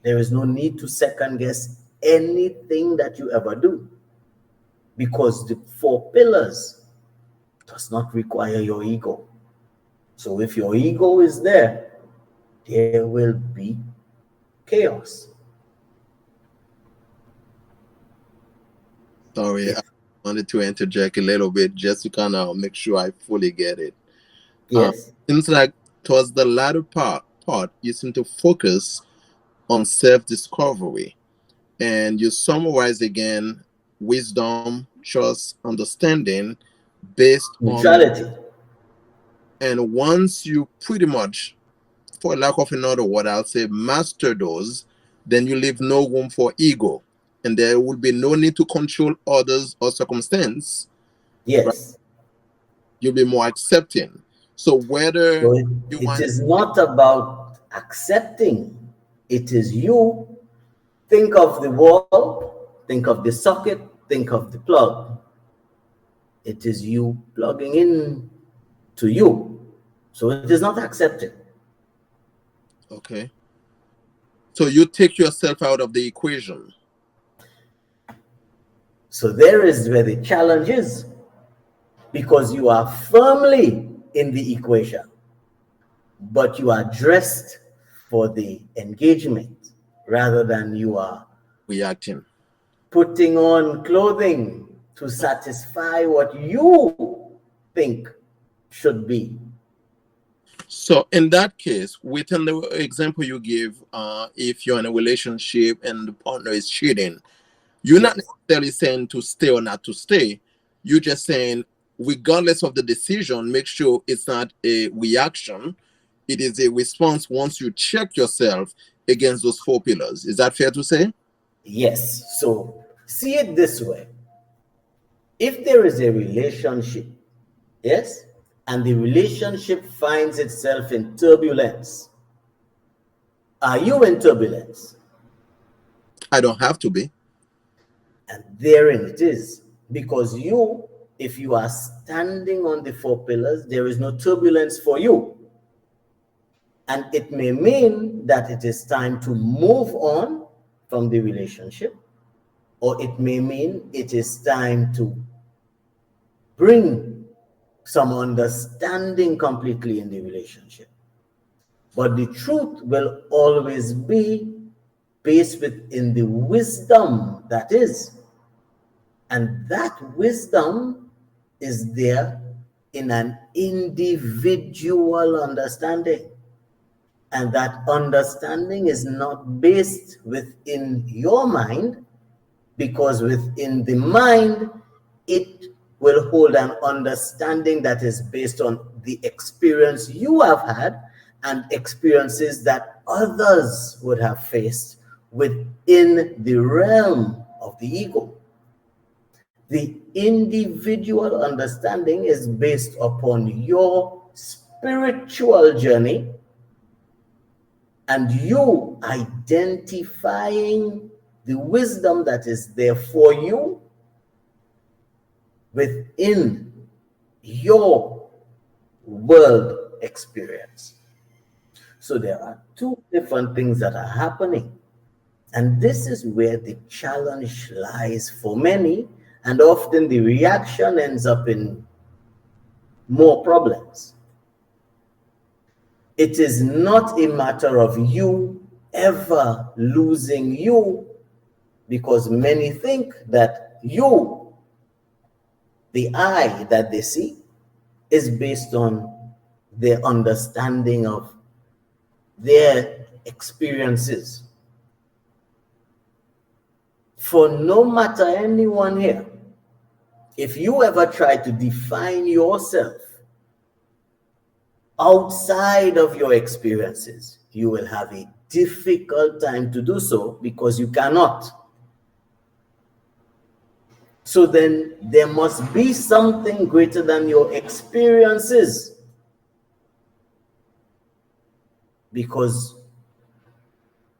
There is no need to second guess anything that you ever do, because the 4 pillars does not require your ego. So if your ego is there, there will be chaos. Sorry, I wanted to interject a little bit just to kind of make sure I fully get it. Yes. Seems like towards the latter part, you seem to focus on self-discovery, and you summarize again wisdom, trust, understanding based Neutrality. on, and once you pretty much, for lack of another word, I'll say master those, then you leave no room for ego, and there will be no need to control others or circumstance. Yes. Right? You'll be more accepting. So whether So it is not about accepting. It is you. Think of the wall, think of the socket, think of the plug. It is you plugging in to you. So it is not accepted. Okay. So you take yourself out of the equation. So there is where the challenge is, because you are firmly in the equation. but you are dressed for the engagement rather than you are Reacting. putting on clothing to satisfy what you think should be. So in that case, within the example you give, if you're in a relationship and the partner is cheating, you're not Yes. necessarily saying to stay or not to stay. You're just saying, regardless of the decision, make sure it's not a reaction. It is a response once you check yourself against those four pillars. Is that fair to say? Yes. So see it this way. If there is a relationship, yes, and the relationship finds itself in turbulence, are you in turbulence? I don't have to be. And therein it is. Because you, if you are standing on the four pillars, there is no turbulence for you. And it may mean that it is time to move on from the relationship, or it may mean it is time to bring some understanding completely in the relationship. But the truth will always be based within the wisdom that is. And that wisdom is there in an individual understanding. And that understanding is not based within your mind, because within the mind, it will hold an understanding that is based on the experience you have had and experiences that others would have faced within the realm of the ego. The individual understanding is based upon your spiritual journey and you identifying the wisdom that is there for you within your world experience. So there are two different things that are happening. And this is where the challenge lies for many, and often the reaction ends up in more problems. It is not a matter of you ever losing you, because many think that you, the I that they see, is based on their understanding of their experiences. For no matter anyone here, if you ever try to define yourself outside of your experiences, you will have a difficult time to do so, because you cannot. So then there must be something greater than your experiences, because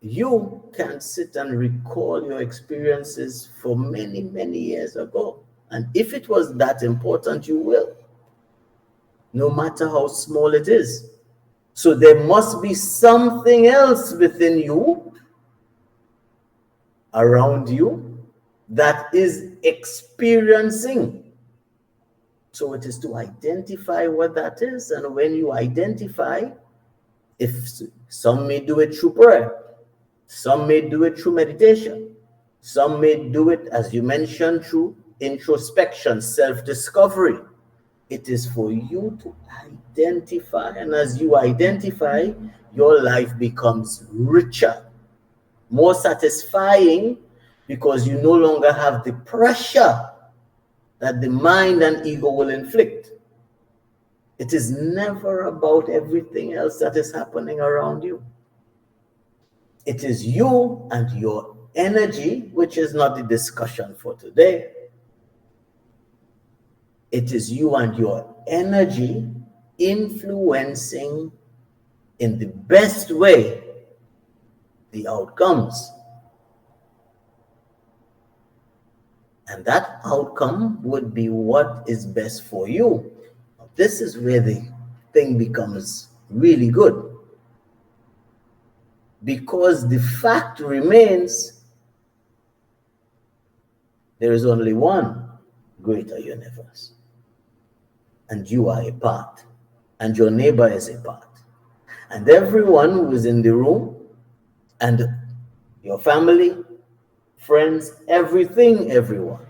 you can sit and recall your experiences for many, many years ago. And if it was that important, you will, no matter how small it is. So there must be something else within you, around you, that is experiencing. So it is to identify what that is. And when you identify, if some may do it through prayer, some may do it through meditation, some may do it, as you mentioned, through introspection, self-discovery. It is for you to identify, and as you identify, your life becomes richer, more satisfying, because you no longer have the pressure that the mind and ego will inflict. It is never about everything else that is happening around you. It is you and your energy, which is not the discussion for today. It is you and your energy influencing in the best way the outcomes. And that outcome would be what is best for you. This is where the thing becomes really good. Because the fact remains, there is only one greater universe. And you are a part. And your neighbor is a part. And everyone who is in the room, and your family, friends, everything, everyone,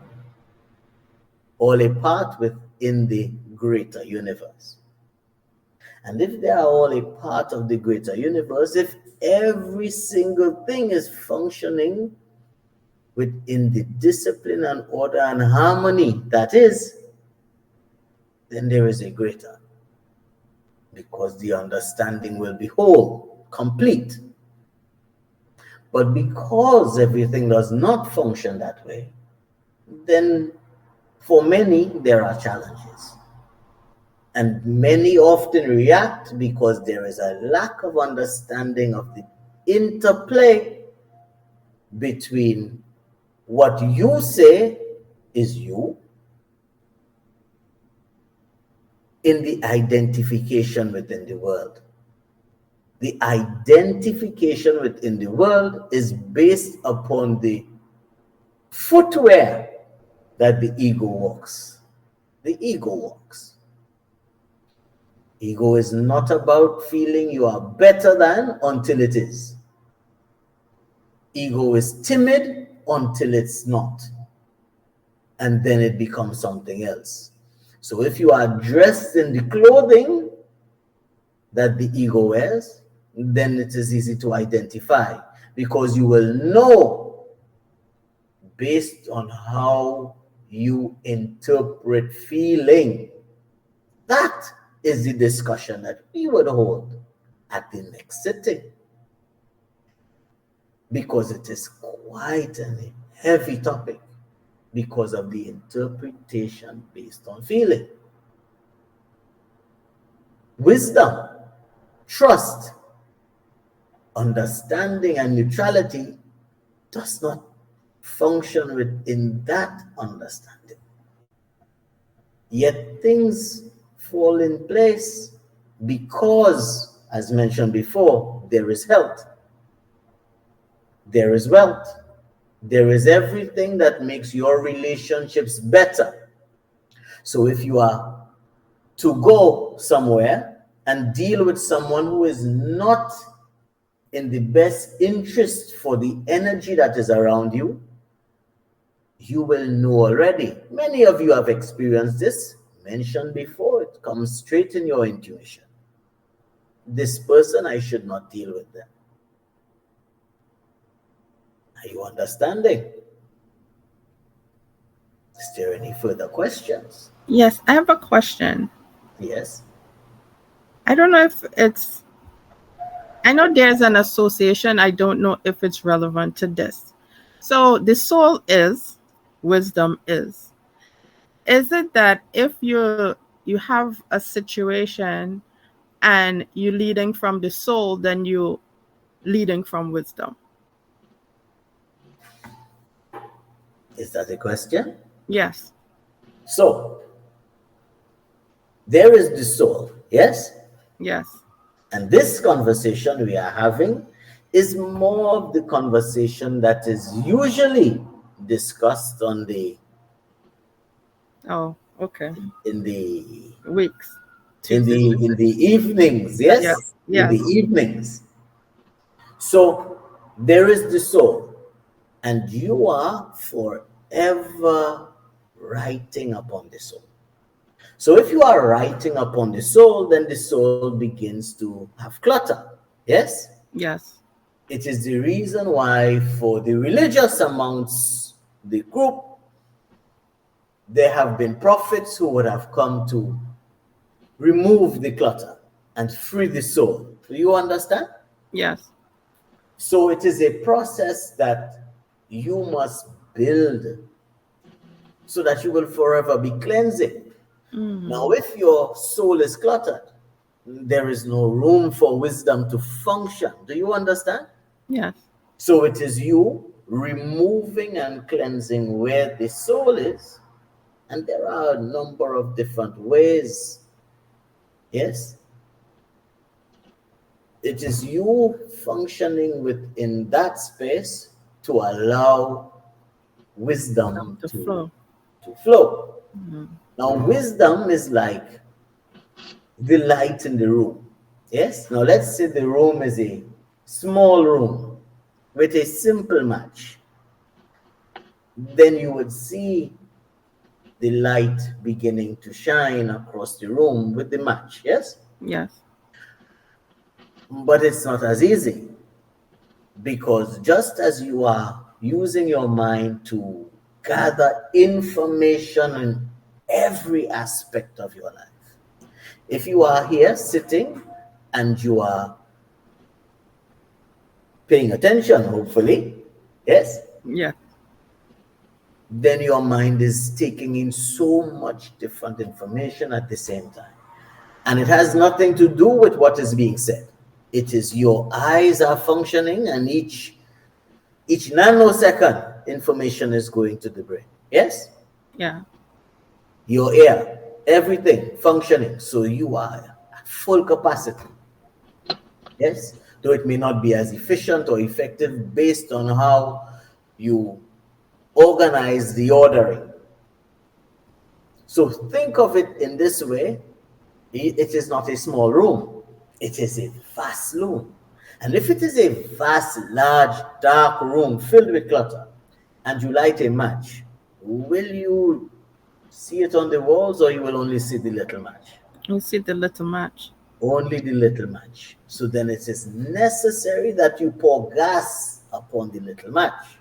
all a part within the greater universe. And if they are all a part of the greater universe, if every single thing is functioning within the discipline and order and harmony that is, then there is a greater. Because the understanding will be whole, complete. But because everything does not function that way, then for many, there are challenges. And many often react because there is a lack of understanding of the interplay between what you say is you in the identification within the world. The identification within the world is based upon the footwear that the ego walks. The ego walks. Ego is not about feeling you are better than until it is. Ego is timid until it's not. And then it becomes something else. So if you are dressed in the clothing that the ego wears, then it is easy to identify because you will know based on how you interpret feeling. That is the discussion that we would hold at the next sitting, because it is quite a heavy topic because of the interpretation based on feeling. Wisdom, trust, understanding, and neutrality does not function within that understanding. Yet things fall in place because, as mentioned before, there is health, there is wealth, there is everything that makes your relationships better. So if you are to go somewhere and deal with someone who is not in the best interest for the energy that is around you, you will know already. Many of you have experienced this, mentioned before. It comes straight in your intuition. This person, I should not deal with them. Are you understanding? Is there any further questions? Yes, I have a question. Yes. I don't know if it's, I know there's an association. I don't know if it's relevant to this. So the soul is, wisdom is. Is it that if you have a situation and you're leading from the soul, then you leading from wisdom? Is that a question? Yes. So, there is the soul, yes? Yes. And this conversation we are having is more of the conversation that is usually discussed on the Oh, okay. in the Weeks. in the evenings, yes? Yes. In the evenings. So there is the soul, and you are forever writing upon the soul. So if you are writing upon the soul, then the soul begins to have clutter. Yes? Yes. It is the reason why for the religious amounts, the group, there have been prophets who would have come to remove the clutter and free the soul. Do you understand? Yes. So it is a process that you must build so that you will forever be cleansing. Mm-hmm. Now, if your soul is cluttered, there is no room for wisdom to function. Do you understand? Yes. So it is you removing and cleansing where the soul is. And there are a number of different ways. Yes? It is you functioning within that space to allow wisdom To flow. to flow. Mm-hmm. Now, wisdom is like the light in the room. Yes? Now let's say the room is a small room with a simple match. Then you would see the light beginning to shine across the room with the match. Yes? Yes. But it's not as easy, because just as you are using your mind to gather information in every aspect of your life, if you are here sitting and you are paying attention, hopefully, yes, Yeah. then your mind is taking in so much different information at the same time. And it has nothing to do with what is being said. It is your eyes are functioning, and each nanosecond information is going to the brain. Yes? Yeah. Your ear, everything functioning. So you are at full capacity. Yes? Though it may not be as efficient or effective based on how you organize the ordering. So think of it in this way. It is not a small room. It is a vast room. And if it is a vast, large, dark room filled with clutter, and you light a match, will you see it on the walls, or you will only see the little match? You see the little match. Only the little match. So then it is necessary that you pour gas upon the little match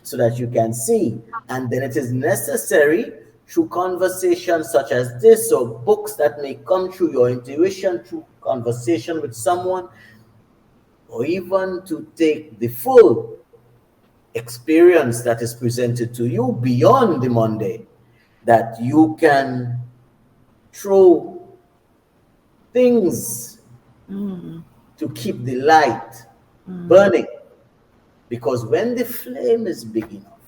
so that you can see. And then it is necessary, through conversations such as this, or books that may come through your intuition, through conversation with someone, or even to take the full experience that is presented to you beyond the Monday, that you can throw things to keep the light burning. Because when the flame is big enough,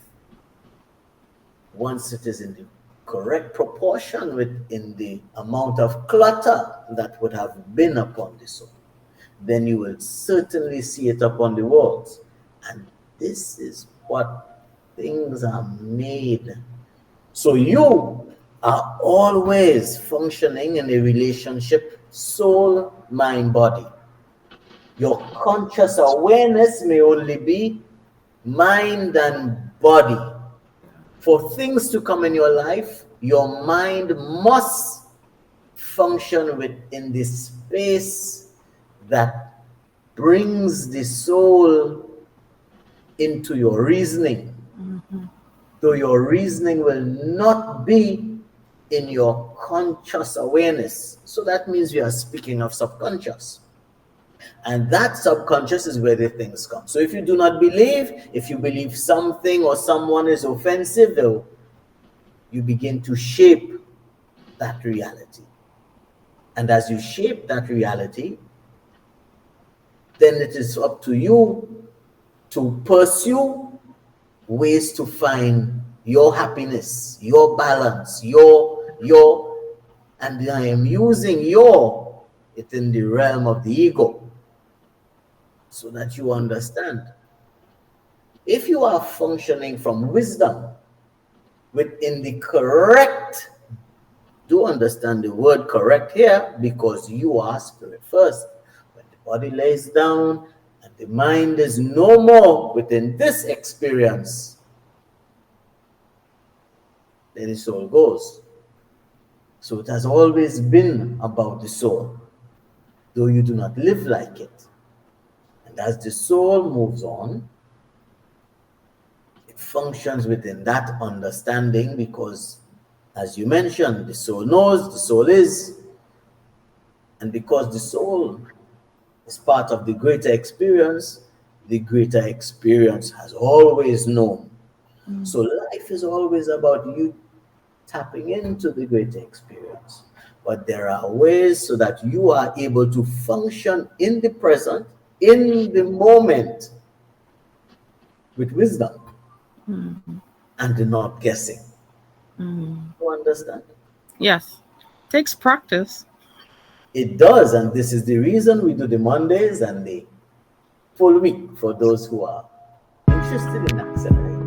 once it is in the correct proportion within the amount of clutter that would have been upon the soul, then you will certainly see it upon the walls. And this is what things are made. So you are always functioning in a relationship, soul, mind, body. Your conscious awareness may only be mind and body. For things to come in your life, your mind must function within the space that brings the soul into your reasoning. Though your reasoning will not be in your conscious awareness. So that means we are speaking of subconscious. And that subconscious is where the things come. So if you do not believe, if you believe something or someone is offensive, though, you begin to shape that reality. And as you shape that reality, then it is up to you to pursue ways to find your happiness, your balance, and I am using it in the realm of the ego, so that you understand. If you are functioning from wisdom within the correct, do understand the word correct here, because you are spirit first. When the body lays down and the mind is no more within this experience, then the soul goes. So it has always been about the soul, though you do not live like it. And as the soul moves on, it functions within that understanding, because, as you mentioned, the soul knows, the soul is. And because the soul is part of the greater experience has always known. So life is always about you tapping into the greater experience. But there are ways so that you are able to function in the present, in the moment, with wisdom and not guessing. You understand? Yes. Takes practice. It does, and this is the reason we do the Mondays and the full week for those who are interested in accelerating.